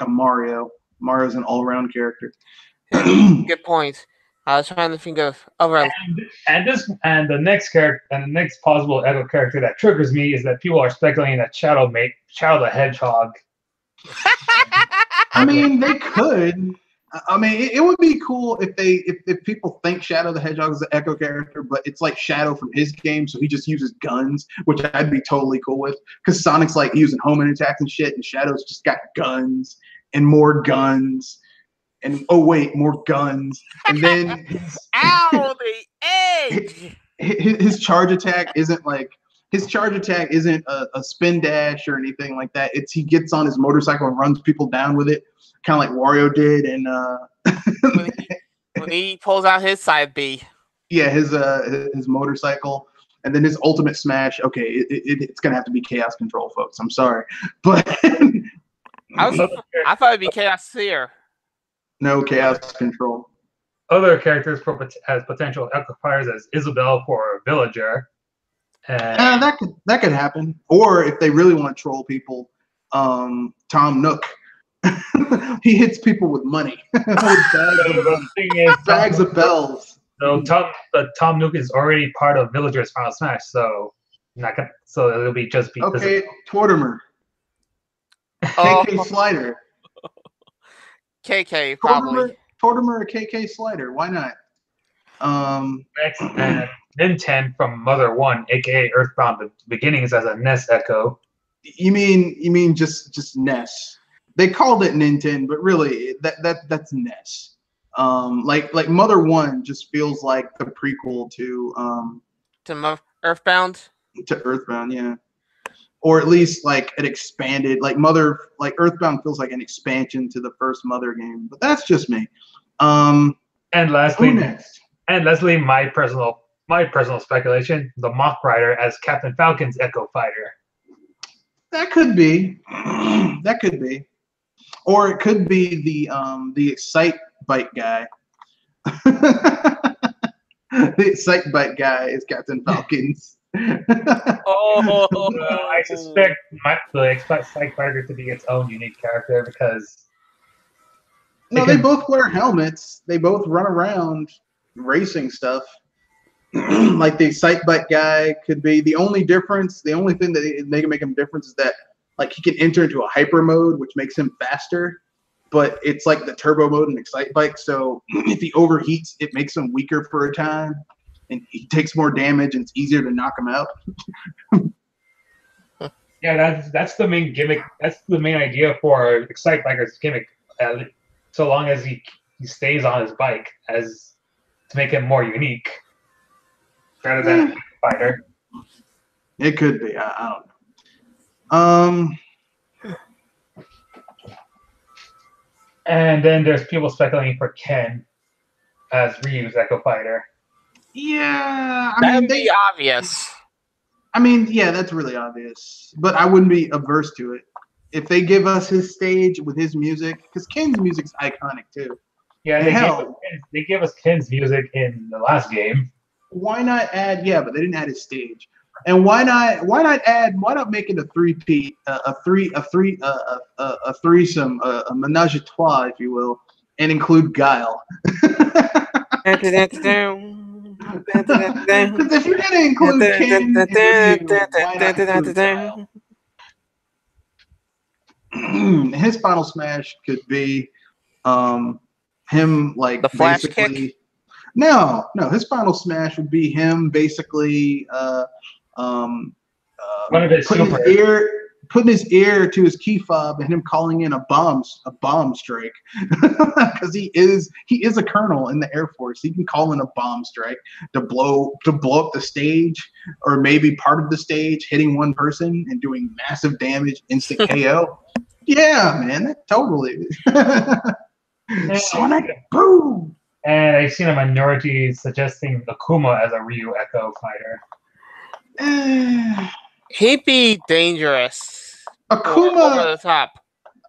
Mario. Mario's an all-around character. Good point. I was trying to think of other. And the next possible Echo character that triggers me is that people are speculating that Shadow the Hedgehog. I mean, they could. I mean, it would be cool if people think Shadow the Hedgehog is an Echo character, but it's like Shadow from his game, so he just uses guns, which I'd be totally cool with. Because Sonic's like using homing attacks and shit, and Shadow's just got guns and more guns. And oh wait, more guns. And then the edge. His charge attack isn't a spin dash or anything like that. He gets on his motorcycle and runs people down with it, kind of like Wario did. And when he pulls out his side B. Yeah, his motorcycle. And then his ultimate smash. Okay, it's gonna have to be Chaos Control, folks. I'm sorry, but I thought it'd be Chaos Sphere. No Chaos Control. Other characters as potential Echo Fighters as Isabelle for Villager. That could happen. Or if they really want to troll people, Tom Nook. He hits people with money. Bags of bells. So Tom Nook is already part of Villager's Final Smash, so it'll be okay. Tortimer. KK Slider. KK probably. Tortimer or KK Slider. Why not? Next, Ninten from Mother 1, aka Earthbound the Beginnings, as a Ness Echo. You mean just Ness? They called it Ninten, but really that's Ness. Like Mother 1 just feels like the prequel to Earthbound. To Earthbound, yeah. Or at least like an expanded, like Earthbound feels like an expansion to the first Mother game, but that's just me. And lastly, who next? My personal speculation: the Mach Rider as Captain Falcon's Echo Fighter. That could be, or it could be the Excite Bite guy. The Excite Bite guy is Captain Falcon's. I suspect the Excite Fighter to be its own unique character because they both wear helmets. They both run around racing stuff. like the Excite Bike guy could be. The only difference, the only thing that they can make him difference is that like he can enter into a hyper mode, which makes him faster. But it's like the turbo mode in Excite Bike. So if he overheats, it makes him weaker for a time, and he takes more damage, and it's easier to knock him out. Yeah, that's the main gimmick. That's the main idea for Excite Biker's gimmick. So long as he stays on his bike, as to make him more unique, rather than a fighter. It could be. I don't know. And then there's people speculating for Ken as Ryu's Echo Fighter. Yeah, That'd be obvious. I mean, yeah, that's really obvious. But I wouldn't be averse to it if they give us his stage with his music, because Ken's music's iconic too. Yeah, they gave us Ken's music in the last game. Why not add? Yeah, but they didn't add his stage. And why not make it a three-peat, a threesome, a menage a trois, if you will, and include Guile. Because if you're gonna include Ken and Ryu, why not include Guile? His final smash could be him like the flash basically. kick? No, his final smash would be him basically One of his putting his ear to his key fob and him calling in a bomb strike, because he is a colonel in the Air Force. He can call in a bomb strike to blow up the stage, or maybe part of the stage, hitting one person and doing massive damage, instant KO. Yeah, man, totally. Sonic boom. And I've seen a minority suggesting Akuma as a Ryu Echo Fighter. He'd be dangerous. Akuma over the top.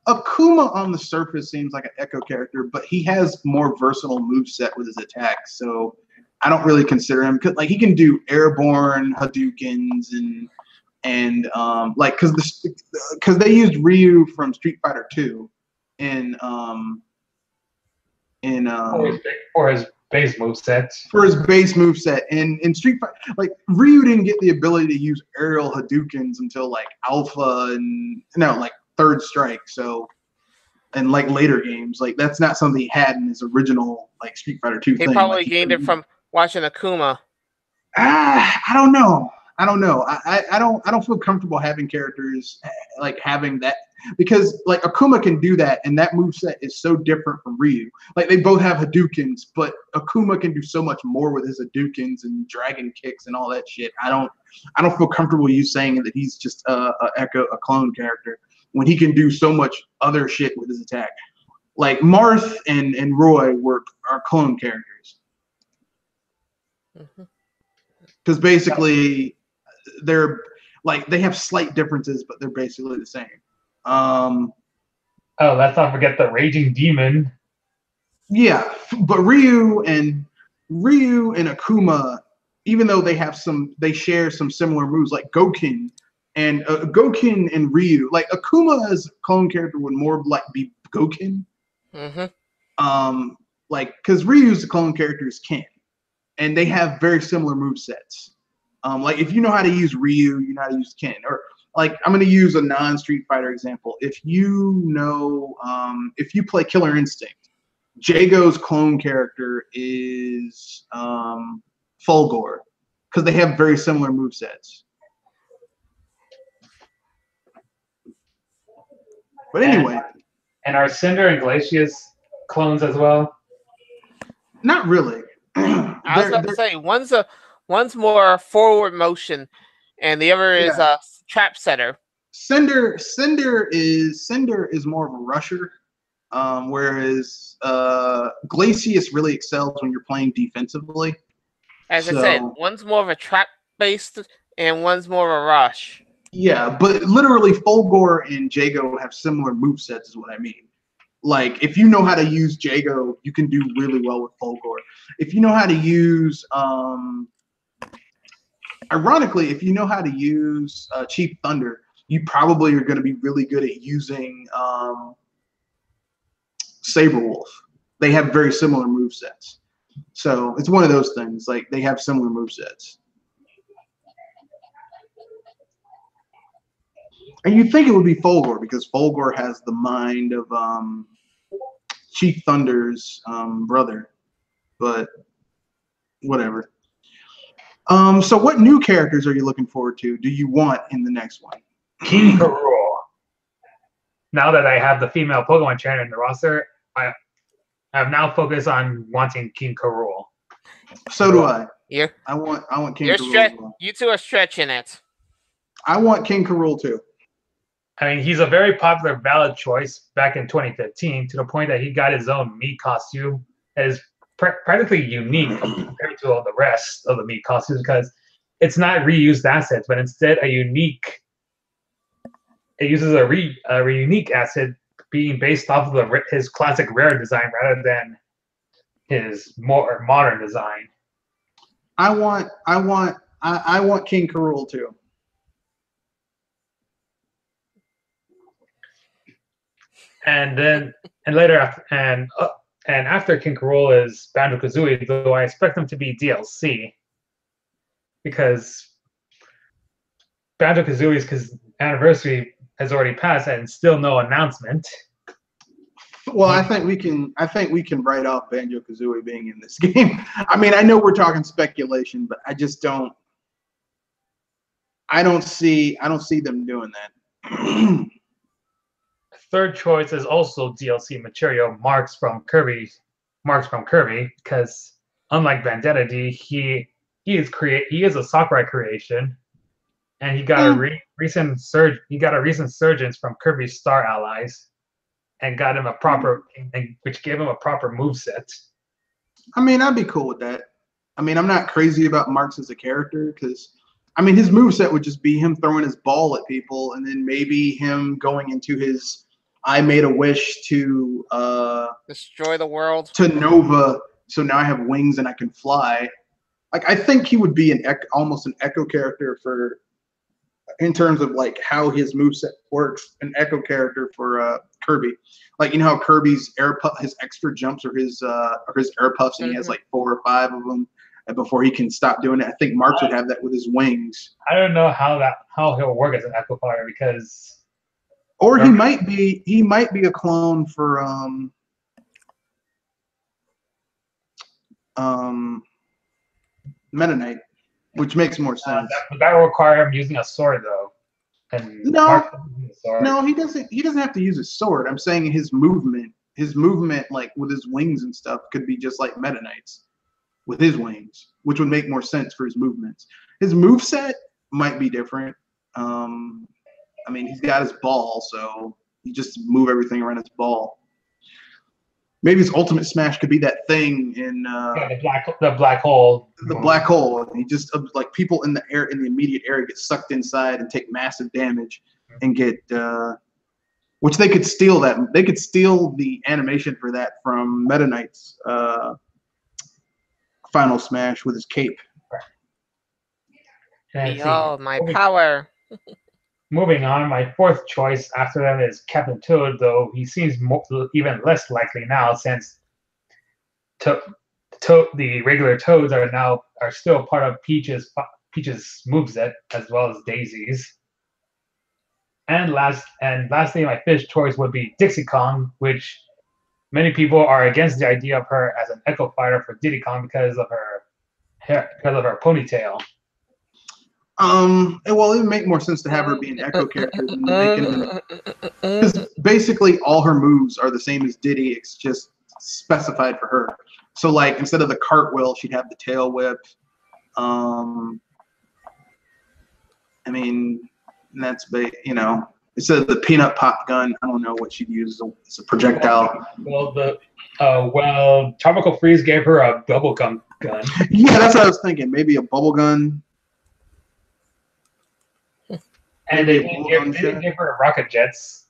Akuma on the surface seems like an Echo character, but he has more versatile moveset with his attacks, so I don't really consider him. Like, he can do airborne Hadoukens and like because they used Ryu from Street Fighter 2 for his base moveset. For his base moveset. And in Street Fighter, like, Ryu didn't get the ability to use aerial Hadoukens until like Alpha like Third Strike. So, and like later games, like that's not something he had in his original like Street Fighter 2 thing. He probably like, gained it from watching Akuma. I don't know. I don't feel comfortable having characters like having that, because like Akuma can do that, and that moveset is so different from Ryu. Like, they both have Hadoukens, but Akuma can do so much more with his Hadoukens and dragon kicks and all that shit. I don't feel comfortable you saying that he's just a clone character when he can do so much other shit with his attack. Like Marth and Roy are clone characters. Because basically they're like, they have slight differences, but they're basically the same. Let's not forget the Raging Demon. Yeah, but Ryu and Akuma, even though they share some similar moves, like Goken and Ryu, like Akuma's clone character would more like be Goken. Like, because Ryu's clone character is Ken, and they have very similar movesets. Like, if you know how to use Ryu, you know how to use Ken. Or like, I'm going to use a non-Street Fighter example. If you know, if you play Killer Instinct, Jago's clone character is Fulgore, because they have very similar movesets. But anyway. And are Cinder and Glacius clones as well? Not really. I was about to say, one's more forward motion, and the other is a trap setter. Cinder is more of a rusher, whereas Glacius really excels when you're playing defensively. As I said, one's more of a trap based, and one's more of a rush. Yeah, but literally Fulgore and Jago have similar movesets, is what I mean. Like, if you know how to use Jago, you can do really well with Fulgore. If you know how to use, ironically, if you know how to use Chief Thunder, you probably are going to be really good at using Saberwolf. They have very similar movesets. So it's one of those things. Like they have similar movesets. And you'd think it would be Fulgor because Fulgor has the mind of Chief Thunder's brother, but whatever. So what new characters are you looking forward to? Do you want in the next one? King K. Rool. Now that I have the female Pokemon trainer in the roster, I have now focused on wanting King K. Rool. So do I. Yeah. I want King K. Rool as well. You two are stretching it. I want King K. Rool too. I mean, he's a very popular valid choice back in 2015 to the point that he got his own Mii costume that is practically unique compared to all the rest of the Mii costumes because it's not reused assets, but instead a unique. It uses a unique asset being based off of his classic rare design rather than his more modern design. I want King K. Rool too. And later after King K. Rool is Banjo-Kazooie, though I expect them to be DLC because Banjo-Kazooie's anniversary has already passed and still no announcement. Well, I think we can write off Banjo-Kazooie being in this game. I mean, I know we're talking speculation, but I just don't. I don't see them doing that. Third choice is also DLC material, marks from Kirby, because unlike Bandetta D, he is a Sakurai creation, and he got a recent surgence from Kirby's Star Allies, and got him which gave him a proper moveset. I mean, I'd be cool with that. I mean, I'm not crazy about Marks as a character because, I mean, his moveset would just be him throwing his ball at people, and then maybe him going into his I made a wish to destroy the world to Nova, so now I have wings and I can fly. Like I think he would be almost an Echo character for, in terms of like how his moveset works, an Echo character for Kirby. Like you know how Kirby's his extra jumps or his air puffs, and he has like 4 or 5 of them before he can stop doing it. I think Marks would have that with his wings. I don't know how he'll work as an Echo fighter because. Or he might be a clone for Meta Knight, which makes more sense. That will require him using a sword though. And no, he doesn't have to use a sword. I'm saying his movement like with his wings and stuff could be just like Meta Knight's with his wings, which would make more sense for his movements. His moveset might be different. I mean, he's got his ball, so you just move everything around his ball. Maybe his ultimate smash could be that thing in the black hole. The black hole. He just like people in the immediate area get sucked inside and take massive damage and get which they could steal that. They could steal the animation for that from Meta Knight's final smash with his cape. Behold my power. Moving on, my fourth choice after that is Captain Toad, though he seems even less likely now since the regular Toads are still part of Peach's moveset as well as Daisy's. And lastly, my fifth choice would be Dixie Kong, which many people are against the idea of her as an Echo fighter for Diddy Kong because of her hair, because of her ponytail. Well, it would make more sense to have her be an Echo character than making because basically all her moves are the same as Diddy. It's just specified for her. So, like, instead of the cartwheel, she'd have the tail whip. I mean, that's instead of the peanut pop gun, I don't know what she'd use. It's a projectile. Well, Tropical Freeze gave her a bubblegum gun. Yeah, that's what I was thinking. Maybe a bubble gun. And they didn't give her rocket jets.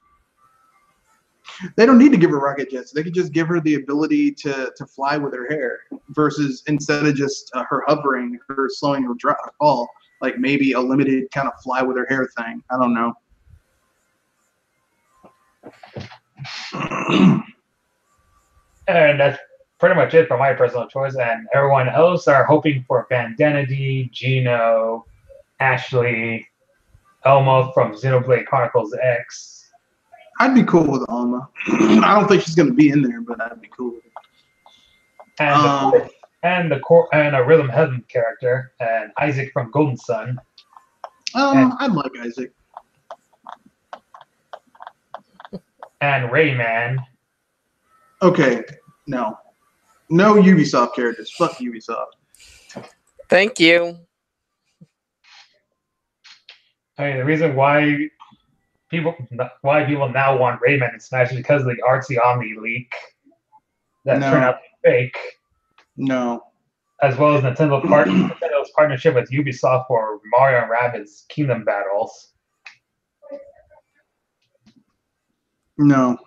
They don't need to give her rocket jets. They could just give her the ability to fly with her hair versus instead of just her hovering, her slowing her fall, like maybe a limited kind of fly with her hair thing. I don't know. And that's pretty much it for my personal choice, and everyone else are hoping for Vandanity, Gino, Ashley, Elma from Xenoblade Chronicles X. I'd be cool with Alma. I don't think she's gonna be in there, but I'd be cool with it. And a Rhythm Heaven character, and Isaac from Golden Sun. I'd like Isaac. And Rayman. Okay, no Ubisoft characters. Fuck Ubisoft. Thank you. I mean, the reason why people now want Rayman in Smash is because of the Artsy Omni leak that turned out to be fake. No. As well as Nintendo's partnership with Ubisoft for Mario and Rabbids Kingdom Battles. No.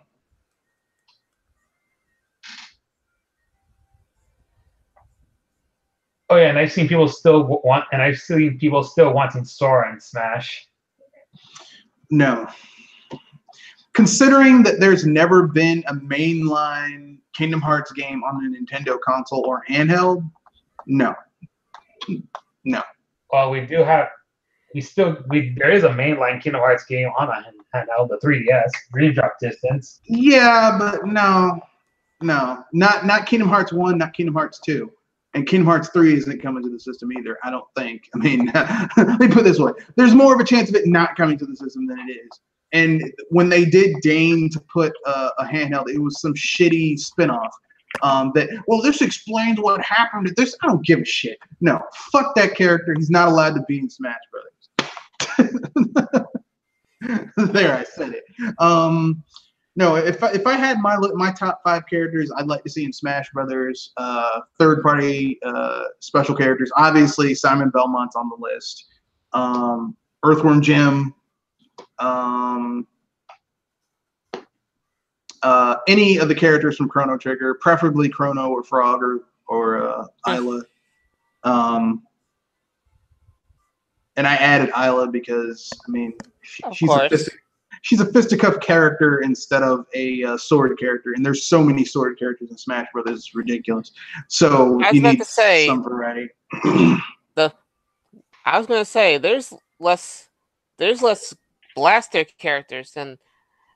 Oh yeah, and I've seen people still wanting Sora in Smash. No. Considering that there's never been a mainline Kingdom Hearts game on a Nintendo console or handheld, no. No. Well, there is a mainline Kingdom Hearts game on a handheld, the 3DS, Dream Drop Distance. Yeah, but no. Not Kingdom Hearts 1, not Kingdom Hearts 2. And Kingdom Hearts 3 isn't coming to the system either, I don't think. I mean, let me put it this way. There's more of a chance of it not coming to the system than it is. And when they did deign to put a handheld, it was some shitty spinoff. This explains what happened to this. I don't give a shit. No, fuck that character. He's not allowed to be in Smash Brothers. There, I said it. No, if I had my top 5 characters I'd like to see in Smash Brothers, third party special characters, obviously Simon Belmont's on the list. Earthworm Jim, any of the characters from Chrono Trigger, preferably Chrono or Frog or Isla. And I added Isla because, I mean, she's a fisticuff character instead of a sword character, and there's so many sword characters in Smash Brothers, it's ridiculous. So you need some variety. I was going to say there's less blaster characters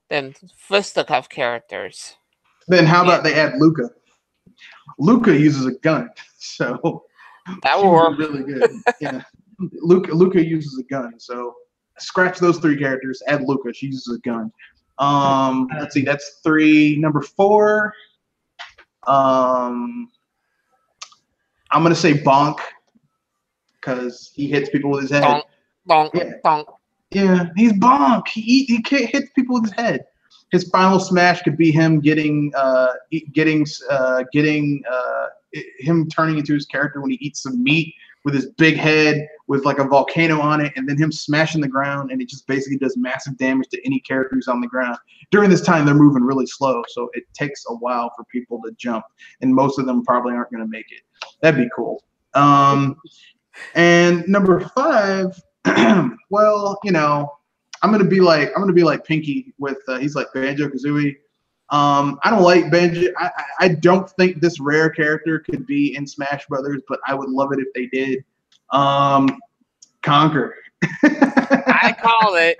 than fisticuff characters. Then how about they add Luca? Luca uses a gun, so that will work really good. Yeah, Luca uses a gun, so scratch those 3 characters. Add Luca; she uses a gun. Let's see, that's 3. Number 4. I'm gonna say Bonk because he hits people with his head. Bonk. Yeah, he's Bonk. He hits people with his head. His final smash could be him getting him turning into his character when he eats some meat with his big head with like a volcano on it, and then him smashing the ground, and it just basically does massive damage to any character who's on the ground. During this time, they're moving really slow, so it takes a while for people to jump, and most of them probably aren't going to make it. That'd be cool. And number 5. Well, you know, I'm gonna be like Pinky with he's like Banjo-Kazooie. I don't like Banjo. I don't think this rare character could be in Smash Brothers, but I would love it if they did. Conquer. I call it.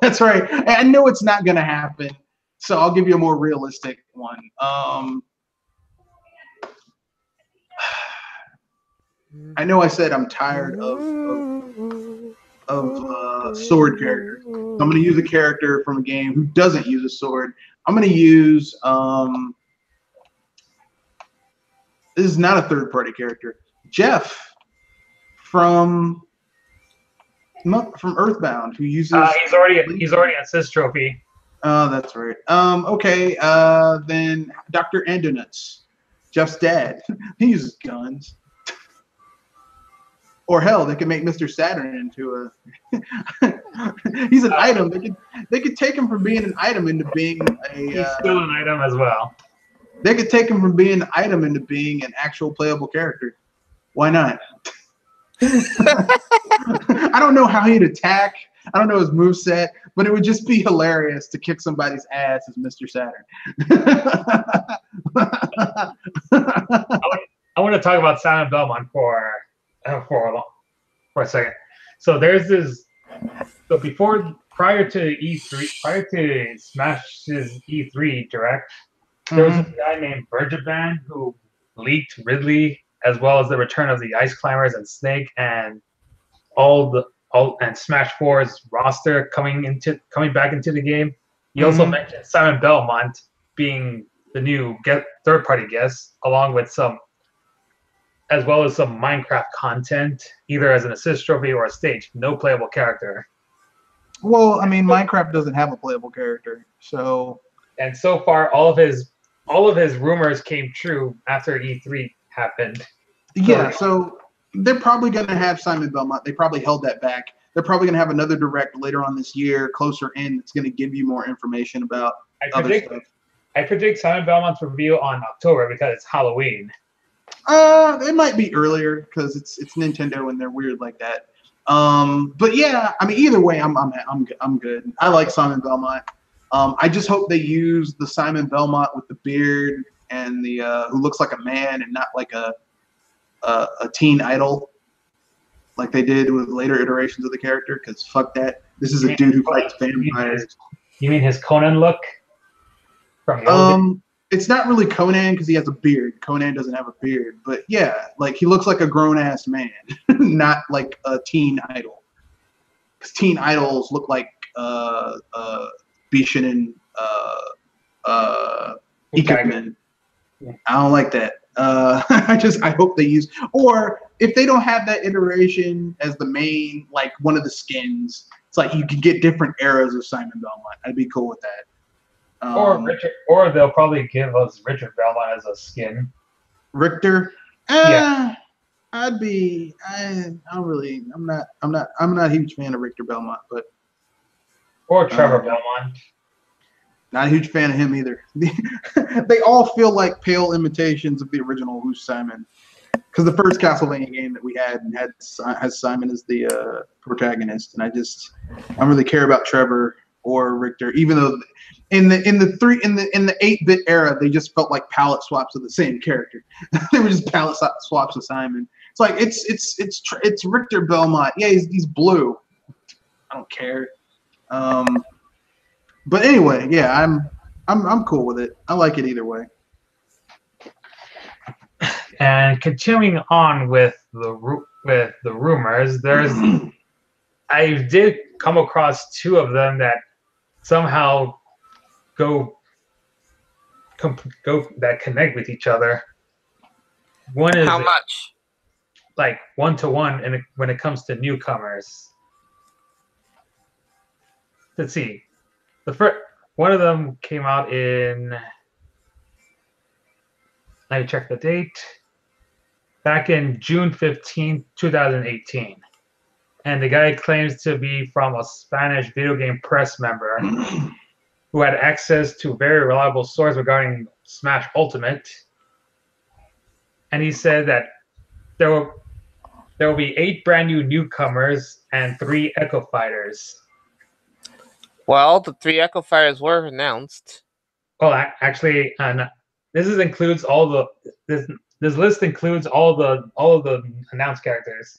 That's right. I know it's not gonna happen, so I'll give you a more realistic one. I know I said I'm tired of sword characters. So I'm going to use a character from a game who doesn't use a sword. I'm going to use this is not a third-party character. Jeff from Earthbound, who uses. He's already on Sis Trophy. Oh, that's right. Okay. Then Dr. Andonuts, Jeff's dad. He uses guns. Or hell, they could make Mr. Saturn into a. He's an item. They could take him from being an item into being a. He's still an item as well. They could take him from being an item into being an actual playable character. Why not? I don't know how he'd attack. I don't know his moveset, but it would just be hilarious to kick somebody's ass as Mr. Saturn. I want to talk about Simon Belmont for a second. So there's this. So prior to E3, prior to Smash's E3 Direct, there was a guy named Burjaban who leaked Ridley as well as the return of the Ice Climbers and Snake and and Smash 4's roster coming back into the game. He also mentioned Simon Belmont being the new third-party guest, along with as well as some Minecraft content, either as an assist trophy or a stage. No playable character. Well, I mean, Minecraft doesn't have a playable character, so. And so far, all of his rumors came true after E3 happened. Yeah, so they're probably going to have Simon Belmont. They probably held that back. They're probably going to have another direct later on this year, closer in. That's going to give you more information about other stuff. I predict Simon Belmont's reveal on October because it's Halloween. It might be earlier because it's Nintendo and they're weird like that. But yeah, I mean, either way, I'm good. I like Simon Belmont. I just hope they use the Simon Belmont with the beard and the who looks like a man and not like a teen idol, like they did with later iterations of the character. Because fuck that. This is a dude who fights vampires. You mean his Conan look? From it's not really Conan because he has a beard. Conan doesn't have a beard, but yeah, like he looks like a grown-ass man, not like a teen idol. Because teen idols look like Bishan and Ikemen. I don't like that. I hope they use, or if they don't have that iteration as the main, like one of the skins, it's like you can get different eras of Simon Belmont. I'd be cool with that. Or they'll probably give us Richard Belmont as a skin. Richter? Yeah. I'm not a huge fan of Richter Belmont, but or Trevor Belmont. Not a huge fan of him either. They all feel like pale imitations of the original Who's Simon. Because the first Castlevania game that we had has Simon as the protagonist, and I don't really care about Trevor or Richter, even though in the 8-bit era they just felt like palette swaps of the same character. They were just palette swaps of Simon. It's like it's Richter Belmont. Yeah, he's blue. I don't care. But anyway, yeah, I'm cool with it. I like it either way. And continuing on with the rumors, I did come across two of them that somehow that connect with each other. One is how much? Like 1-to-1, and when it comes to newcomers. Let's see. One of them came out in. Let me check the date. Back in June 15, 2018. And the guy claims to be from a Spanish video game press member who had access to very reliable sources regarding Smash Ultimate. And he said that there will be 8 brand new newcomers and 3 Echo Fighters. Well, the 3 Echo Fighters were announced. Well, actually, this includes all the this list includes all of the announced characters.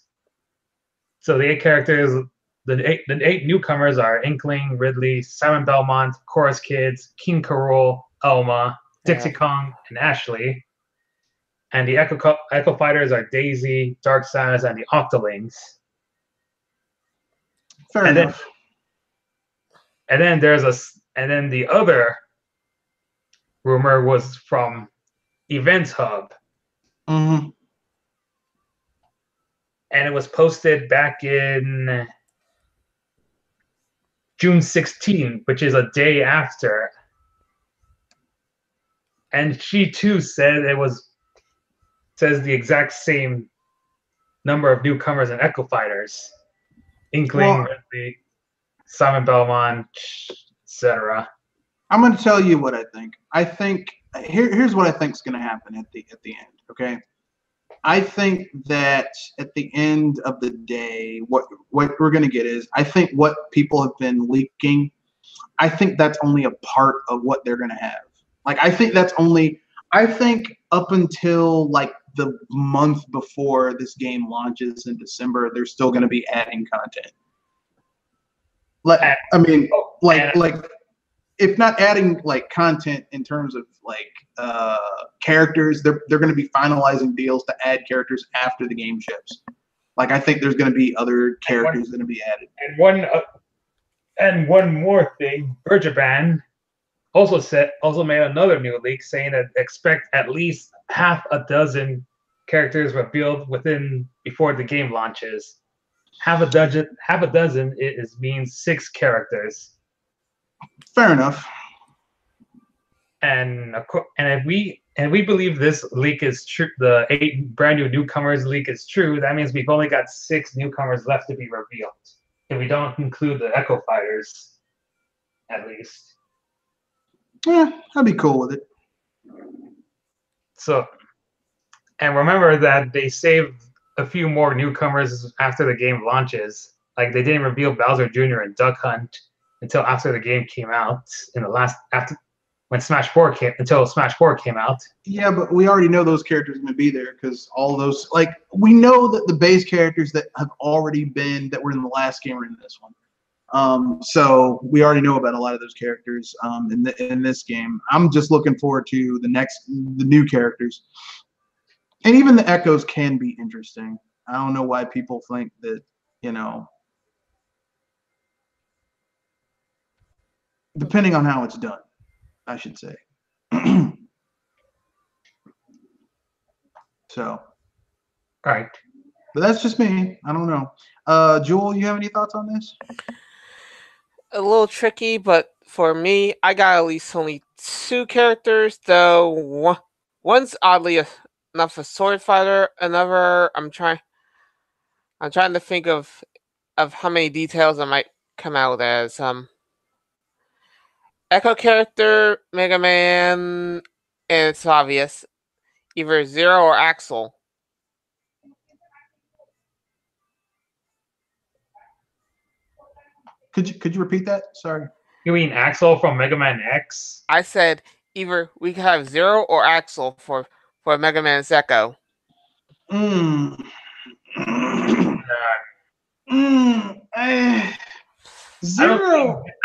So the 8 characters, the 8 newcomers are Inkling, Ridley, Simon Belmont, Chorus Kids, King K. Rool, Elma, Dixie Kong, and Ashley. And the Echo Fighters are Daisy, Dark Samus, and the Octolings. Fair enough. And then the other rumor was from Events Hub. Mm-hmm. And it was posted back in June 16, which is a day after. And she too said says the exact same number of newcomers and Echo Fighters. Inkling, Ridley, Simon Belmont, etc. I'm going to tell you what I think. I think here's what I think is going to happen at the end. Okay, I think that at the end of the day, what we're going to get is, I think what people have been leaking, I think that's only a part of what they're going to have. Like, I think up until like the month before this game launches in December, they're still going to be adding content. Like, I mean, like if not adding like content in terms of like characters, they're going to be finalizing deals to add characters after the game ships. Like, I think there's going to be other characters going to be added. And one more thing, Bergerban also made another new leak saying that expect at least half a dozen characters revealed before the game launches. Half a dozen means 6 characters. Fair enough. And if we believe this leak is true, the 8 brand new newcomers leak is true, that means we've only got 6 newcomers left to be revealed. If we don't include the Echo Fighters, at least. Yeah, I'd be cool with it. So, and remember that they saved a few more newcomers after the game launches. Like, they didn't reveal Bowser Jr. and Duck Hunt until after the game came out until Smash 4 came out. Yeah, but we already know those characters are going to be there because all those, like, we know that the base characters that have already been, that were in the last game are in this one. So we already know about a lot of those characters in this game. I'm just looking forward to the new characters. And even the Echoes can be interesting. I don't know why people think that, depending on how it's done, I should say. So. All right. But that's just me. I don't know. Jewel, you have any thoughts on this? A little tricky, but for me, I got at least only 2 characters, though one's oddly enough a sword fighter. Another, I'm trying to think of how many details I might come out as. Echo character, Mega Man, and it's obvious, either Zero or Axel. Could you repeat that? Sorry. You mean Axel from Mega Man X? I said either we could have Zero or Axel for Mega Man's Echo. Zero.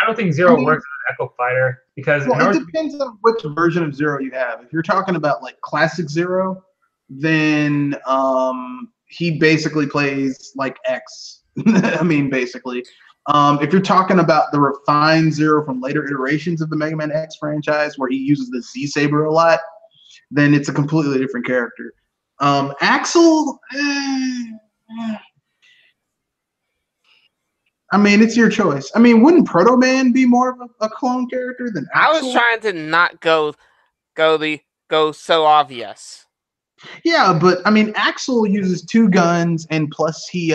I don't think Zero works as an Echo Fighter because it depends on which version of Zero you have. If you're talking about like classic Zero, then he basically plays like X. I mean, basically. If you're talking about the refined Zero from later iterations of the Mega Man X franchise, where he uses the Z Saber a lot, then it's a completely different character. Axel, I mean, it's your choice. I mean, wouldn't Proto Man be more of a clone character than Axel? I was trying to not go so obvious. Yeah, but I mean, Axel uses 2 guns, and plus he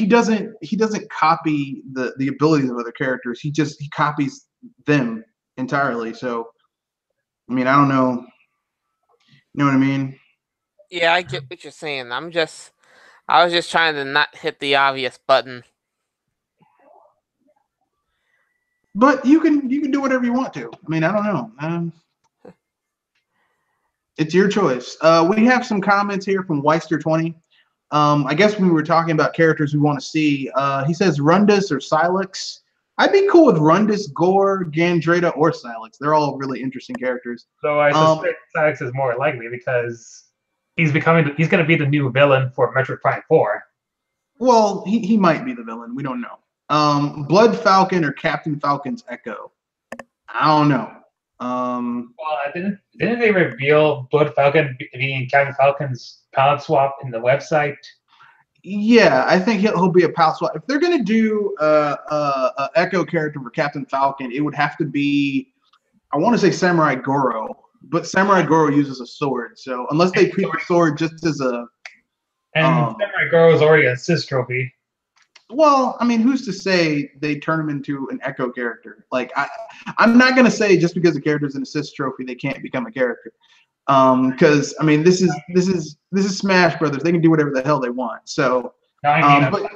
doesn't copy the abilities of other characters. He copies them entirely. So, I mean, I don't know. You know what I mean? Yeah, I get what you're saying. I was just trying to not hit the obvious button. But you can do whatever you want to. I mean, I don't know. It's your choice. We have some comments here from Weister20. I guess we were talking about characters we want to see. He says Rundus or Silex. I'd be cool with Rundus, Gore, Gandrata, or Silex. They're all really interesting characters. So I suspect Silex is more likely because he's going to be the new villain for Metroid Prime 4. Well, he might be the villain. We don't know. Blood Falcon or Captain Falcon's Echo. I don't know. Well, didn't they reveal Blood Falcon being Captain Falcon's palette swap in the website? Yeah, I think he'll be a palette swap. If they're gonna do a Echo character for Captain Falcon, it would have to be, I want to say Samurai Goro, but Samurai Goro uses a sword. So unless they treat the sword just as a Samurai Goro is already a Sis trophy. Well, I mean, who's to say they turn him into an Echo character? Like, I'm not gonna say just because a character's an assist trophy they can't become a character. Because I mean, this is Smash Brothers. They can do whatever the hell they want. So. No, I mean,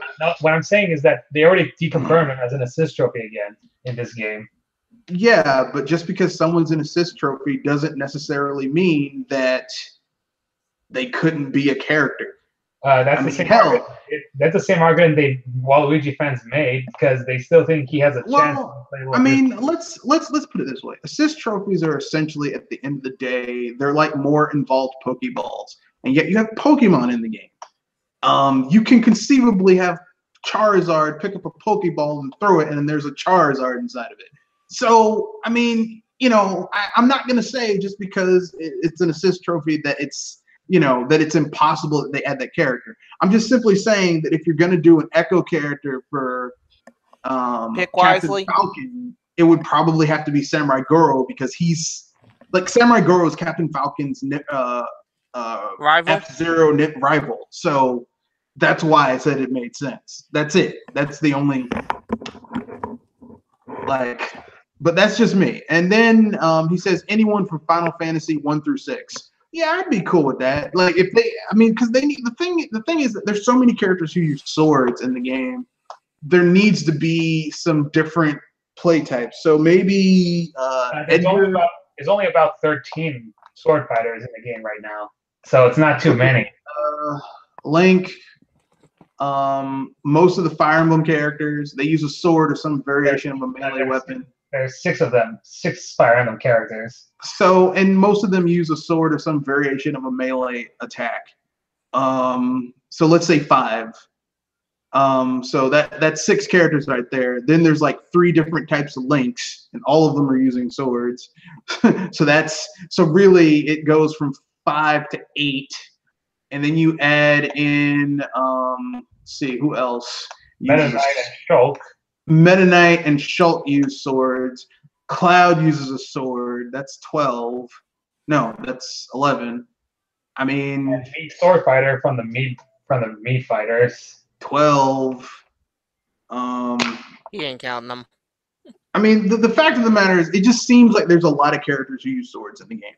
what I'm saying is that they already deconfirmed him as an assist trophy again in this game. Yeah, but just because someone's an assist trophy doesn't necessarily mean that they couldn't be a character. That's the same argument Waluigi fans made because they still think he has a chance to play I mean, let's put it this way. Assist trophies are essentially, at the end of the day, they're like more involved Pokeballs. And yet you have Pokemon in the game. You can conceivably have Charizard pick up a Pokeball and throw it, and then there's a Charizard inside of it. So, I mean, I'm not going to say just because it's an assist trophy that it's, that it's impossible that they add that character. I'm just simply saying that if you're going to do an Echo character for Pick Captain wisely. Falcon, it would probably have to be Samurai Goro because he's like Samurai Goro is Captain Falcon's Rival? F-Zero rival. So that's why I said it made sense. That's it. That's the only but that's just me. And then he says anyone from Final Fantasy 1 through 6. Yeah, I'd be cool with that. Like if because they need the thing is that there's so many characters who use swords in the game. There needs to be some different play types. So maybe there's only about 13 sword fighters in the game right now. So it's not too many. Link, most of the Fire Emblem characters, they use a sword or some variation of a melee weapon. There's 6 of them, 6 Fire Emblem characters. So, and most of them use a sword or some variation of a melee attack. So let's say 5. So that's 6 characters right there. Then there's like 3 different types of Links, and all of them are using swords. so really it goes from 5 to 8. And then you add in, let's see, who else? Meta Knight and Shulk. Meta Knight and Shulk use swords. Cloud uses a sword. That's 12. No, that's 11. I mean, and Mii Sword Fighter from the Mii Fighters. 12. He ain't counting them. I mean, the fact of the matter is, it just seems like there's a lot of characters who use swords in the game.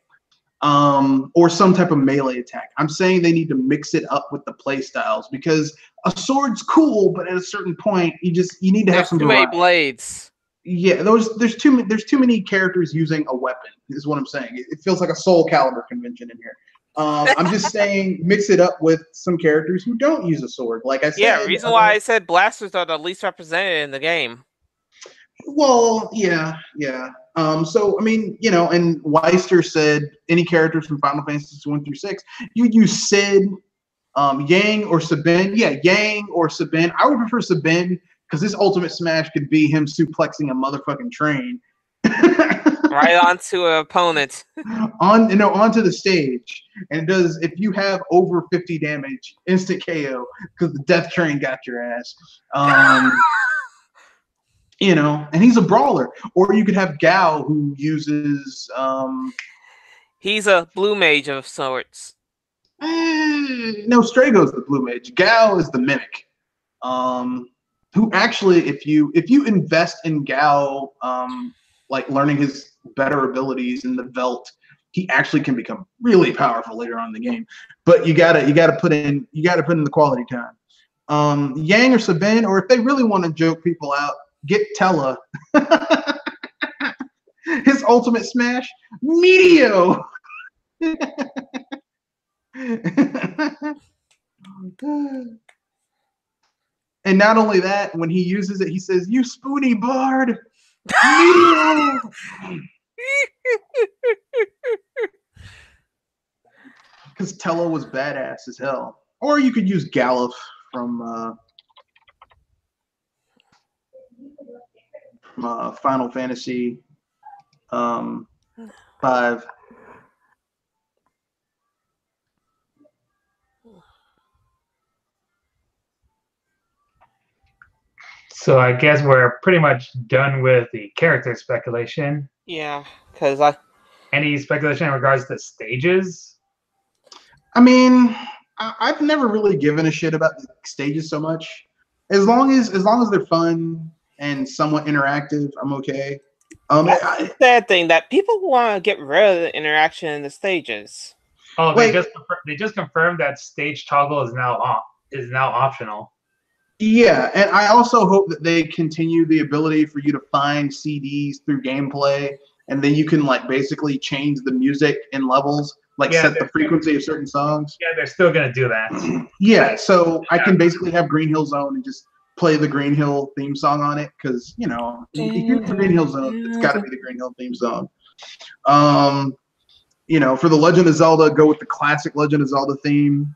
Or some type of melee attack. I'm saying they need to mix it up with the play styles because a sword's cool, but at a certain point, you need to have some too many blades. Yeah, there's too many characters using a weapon. Is what I'm saying. It feels like a Soul Calibur convention in here. I'm just saying mix it up with some characters who don't use a sword. Like I said. Yeah, reason why I said blasters are the least represented in the game. Well, yeah. So, I mean, and Weister said any characters from Final Fantasy 1 through 6, you use Sid, Yang, or Sabin. Yeah, Yang or Sabin. I would prefer Sabin because this Ultimate Smash could be him suplexing a motherfucking train. Right onto an opponent. Onto the stage. And it does, if you have over 50 damage, instant KO because the death train got your ass. And he's a brawler. Or you could have Gao who uses he's a blue mage of sorts. No, Strago's the blue mage. Gao is the mimic. Who actually, if you invest in Gao, like learning his better abilities in the Velt, he actually can become really powerful later on in the game. But you gotta put in the quality time. Yang or Sabin, or if they really want to joke people out, get Tella. His ultimate smash, Meteo. And not only that, when he uses it, he says, "You spoony bard, Meteo." Because Tella was badass as hell. Or you could use Galuf from Final Fantasy 5. So I guess we're pretty much done with the character speculation. Yeah, because Any speculation in regards to stages? I mean, I've never really given a shit about the stages so much. As long as they're fun and somewhat interactive, I'm okay. Sad thing that people want to get rid of the interaction in the stages. Oh, they just confirmed that stage toggle is now optional. Yeah, and I also hope that they continue the ability for you to find CDs through gameplay, and then you can like basically change the music in levels, like set the frequency of certain songs. Yeah, they're still gonna do that. Yeah, so I can basically have Green Hill Zone and just play the Green Hill theme song on it, because you know, if you're the Green Hill Zone, it's got to be the Green Hill theme song. You know, for the Legend of Zelda, go with the classic Legend of Zelda theme.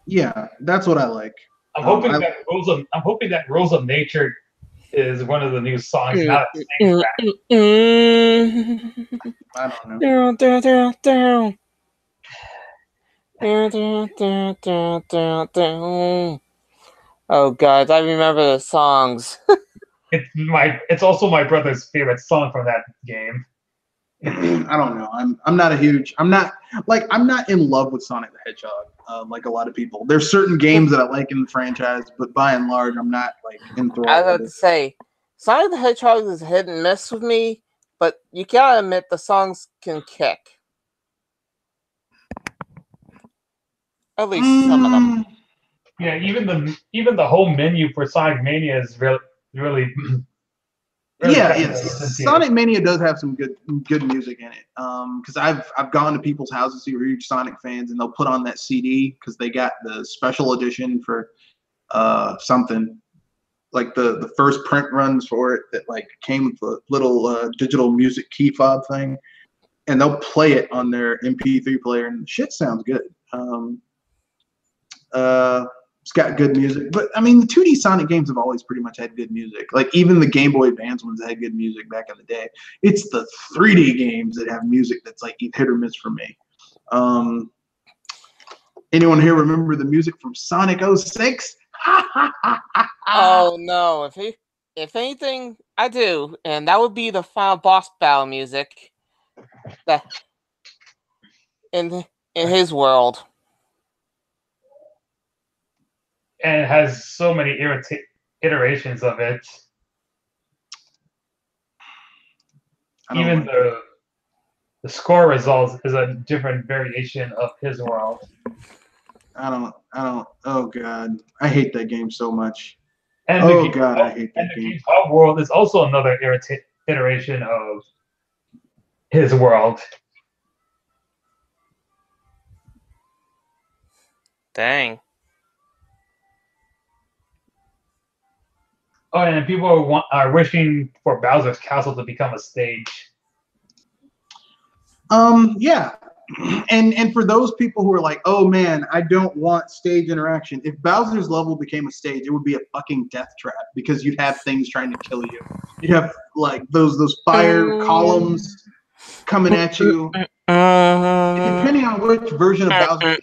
Yeah, that's what I like. I'm hoping that Rules of Nature is one of the new songs. Not I don't know. Oh God, I remember the songs. It's also my brother's favorite song from that game. I don't know. I'm not in love with Sonic the Hedgehog, like a lot of people. There's certain games that I like in the franchise, but by and large, I'm not like enthralled. I have to say, Sonic the Hedgehog is hit and miss with me, but you gotta admit the songs can kick. At least some of them. Yeah, even the whole menu for Sonic Mania is really Sonic Mania does have some good music in it. Because I've gone to people's houses who are huge Sonic fans, and they'll put on that CD because they got the special edition for something. Like the first print runs for it that like came with a little digital music key fob thing, and they'll play it on their MP3 player, and shit sounds good. It's got good music, but I mean the 2D Sonic games have always pretty much had good music. Like even the Game Boy Advance ones had good music back in the day. It's the 3D games that have music that's like hit or miss for me. Anyone here remember the music from Sonic 06? Oh no! If anything, I do, and that would be the final boss battle music. That in his world. And it has so many iterations of it. Even the score results is a different variation of his world. I don't. Oh God, I hate that game so much. And I hate that game. And the Game's Hub world is also another iteration of his world. Dang. Oh, and people are wishing for Bowser's Castle to become a stage. Yeah. And for those people who are like, oh man, I don't want stage interaction. If Bowser's level became a stage, it would be a fucking death trap because you'd have things trying to kill you. You'd have like those fire columns coming at you. Depending on which version of Bowser,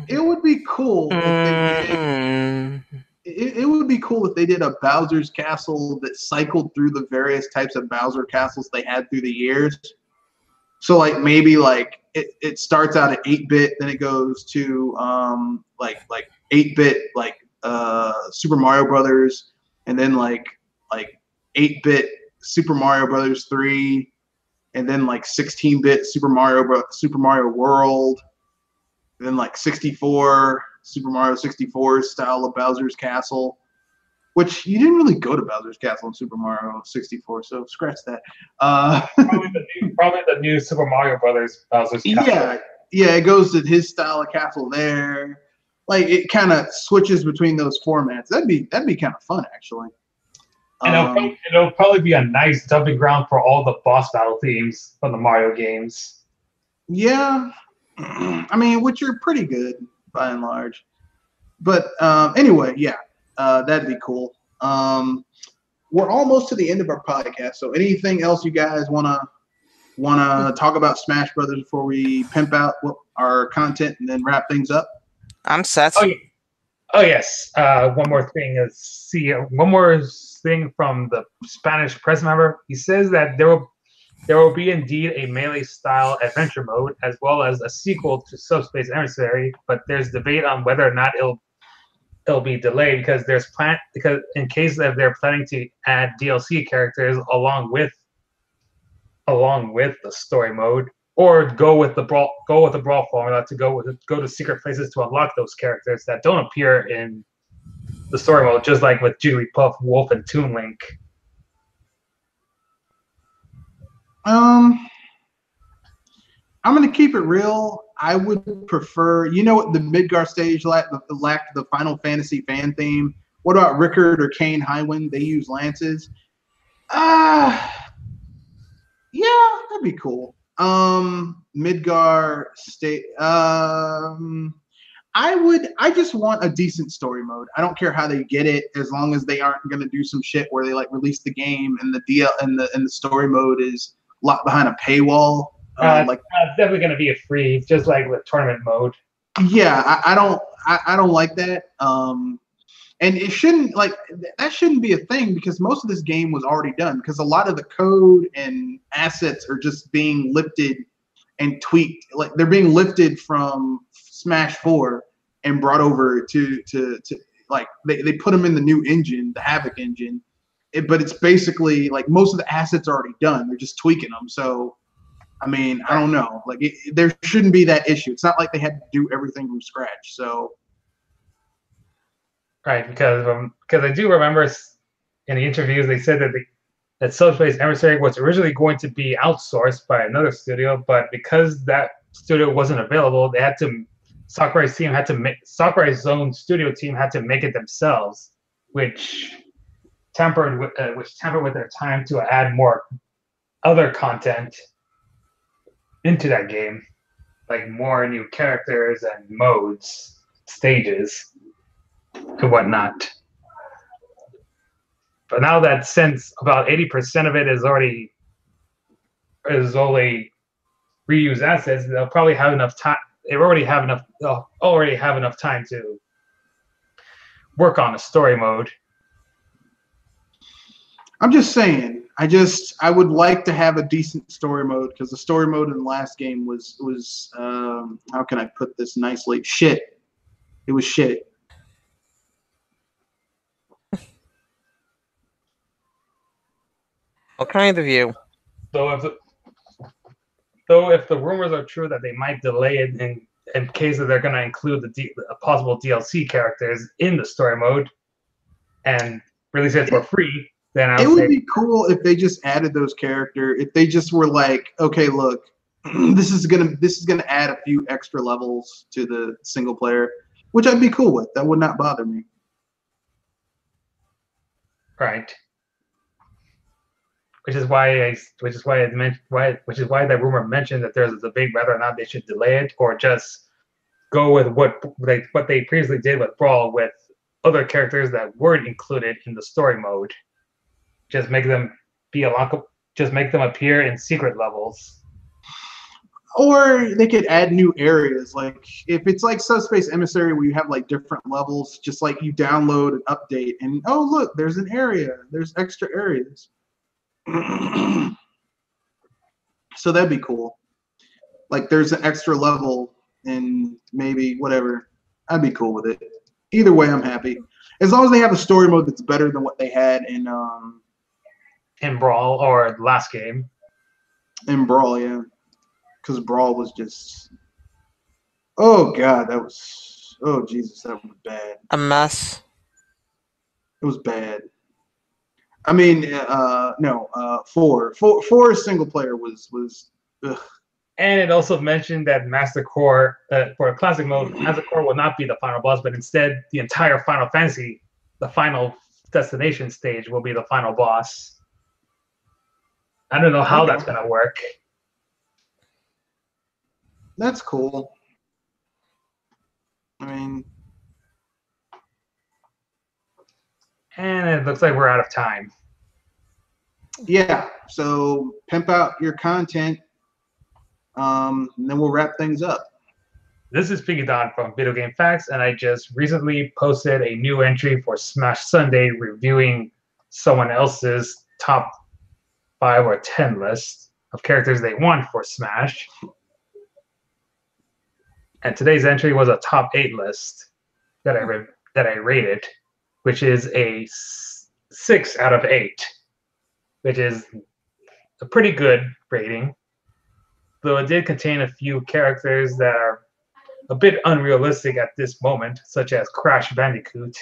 it would be cool if they did. It would be cool if they did a Bowser's Castle that cycled through the various types of Bowser castles they had through the years. So like maybe like it starts out at 8-bit, then it goes to like 8-bit like Super Mario Brothers, and then like 8-bit Super Mario Brothers 3, and then like 16-bit Super Mario World, and then like 64 Super Mario 64 style of Bowser's Castle, which you didn't really go to Bowser's Castle in Super Mario 64, so scratch that. Probably the new Super Mario Brothers Bowser's Castle. Yeah, it goes to his style of castle there. Like it kind of switches between those formats. That'd be kind of fun actually. And it'll probably be a nice dumping ground for all the boss battle themes from the Mario games. Yeah, I mean, which are pretty good by and large. But anyway, yeah, that'd be cool. We're almost to the end of our podcast. So anything else you guys wanna talk about Smash Brothers before we pimp out our content and then wrap things up? I'm set. Oh yes. One more thing from the Spanish press member. He says that there will be indeed a melee-style adventure mode, as well as a sequel to Subspace Emissary, but there's debate on whether or not it'll be delayed because because in case that they're planning to add DLC characters along with the story mode, or go with the brawl formula to go to secret places to unlock those characters that don't appear in the story mode, just like with Jigglypuff, Wolf, and Toon Link. I'm gonna keep it real. I would prefer, you know what, the Midgar stage lacked the Final Fantasy fan theme. What about Rickard or Kane Highwind? They use lances. Yeah, that'd be cool. Midgar state. I just want a decent story mode. I don't care how they get it, as long as they aren't gonna do some shit where they like release the game and the DL and the story mode is locked behind a paywall. It's definitely going to be a free, just like with tournament mode. Yeah, I don't like that. And it shouldn't that shouldn't be a thing, because most of this game was already done, because a lot of the code and assets are just being lifted and tweaked. Like, they're being lifted from Smash 4 and brought over to like they put them in the new engine, the Havoc engine. But it's basically like most of the assets are already done. They're just tweaking them. So I mean, I don't know. Like, there shouldn't be that issue. It's not like they had to do everything from scratch. So, right, because I do remember in the interviews they said that Subspace Emissary was originally going to be outsourced by another studio, but because that studio wasn't available, they had to Sakurai's own studio team had to make it themselves, which tempered with their time to add more other content into that game, like more new characters and modes, stages, and whatnot. But now that since about 80% of it is only reused assets, they'll probably have enough time. They'll already have enough time to work on a story mode. I'm just saying. I would like to have a decent story mode, because the story mode in the last game was how can I put this nicely? Shit. It was shit. What kind of you? So if the rumors are true that they might delay it in case that they're going to include the possible DLC characters in the story mode and release it for free, then it would be cool if they just added those characters. If they just were like, okay, look, this is gonna add a few extra levels to the single player, which I'd be cool with. That would not bother me. Right. Which is why that rumor mentioned that there's a debate whether or not they should delay it or just go with what they previously did with Brawl, with other characters that weren't included in the story mode. Just make them appear in secret levels. Or they could add new areas. Like, if it's like Subspace Emissary where you have like different levels, just like you download an update and, oh look, there's an area. There's extra areas. So that'd be cool. Like, there's an extra level and maybe whatever. I'd be cool with it. Either way, I'm happy. As long as they have a story mode that's better than what they had in Brawl or the last game. In Brawl, yeah. Because Brawl was just, oh god, oh Jesus, that was bad. A mess. It was bad. I mean, no, 4 single player was ugh. And it also mentioned that Master Core, for a classic mode, Master Core will not be the final boss, but instead the entire Final Fantasy, the final destination stage, will be the final boss. I don't know how that's going to work. That's cool. I mean, and it looks like we're out of time. Yeah, so pimp out your content, and then we'll wrap things up. This is Don from Video Game Facts, and I just recently posted a new entry for Smash Sunday reviewing someone else's top 5 or 10 list of characters they want for Smash. And today's entry was a top 8 list that that I rated, which is a 6 out of 8, which is a pretty good rating. Though it did contain a few characters that are a bit unrealistic at this moment, such as Crash Bandicoot.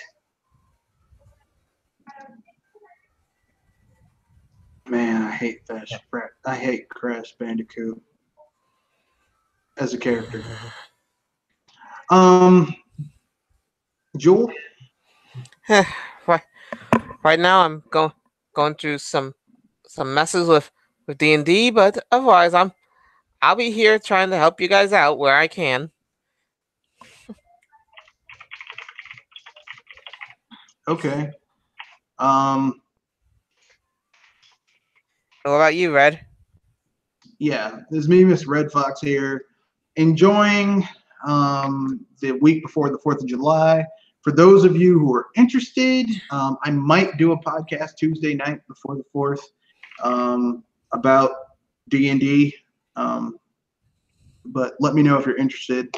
Man, I hate Crash Bandicoot as a character. Joel? Right now I'm going through some messes with D&D, but otherwise I'll be here trying to help you guys out where I can. Okay. What about you, Red? Yeah, this is me, Miss Red Fox here, enjoying the week before the 4th of July. For those of you who are interested, I might do a podcast Tuesday night before the 4th about D&D, but let me know if you're interested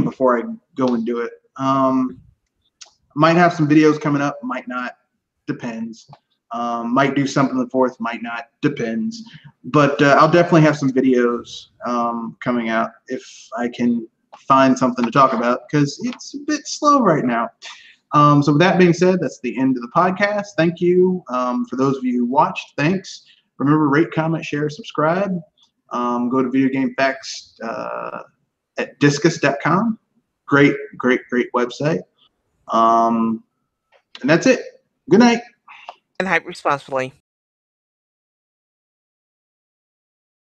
before I go and do it. Might have some videos coming up, might not, depends. Might do something the 4th, might not, depends. But I'll definitely have some videos coming out if I can find something to talk about, because it's a bit slow right now. So with that being said, that's the end of the podcast. Thank you. For those of you who watched, thanks. Remember, rate, comment, share, subscribe. Go to Video Game Facts at discus.com. Great website. And that's it. Good night. And hype responsibly.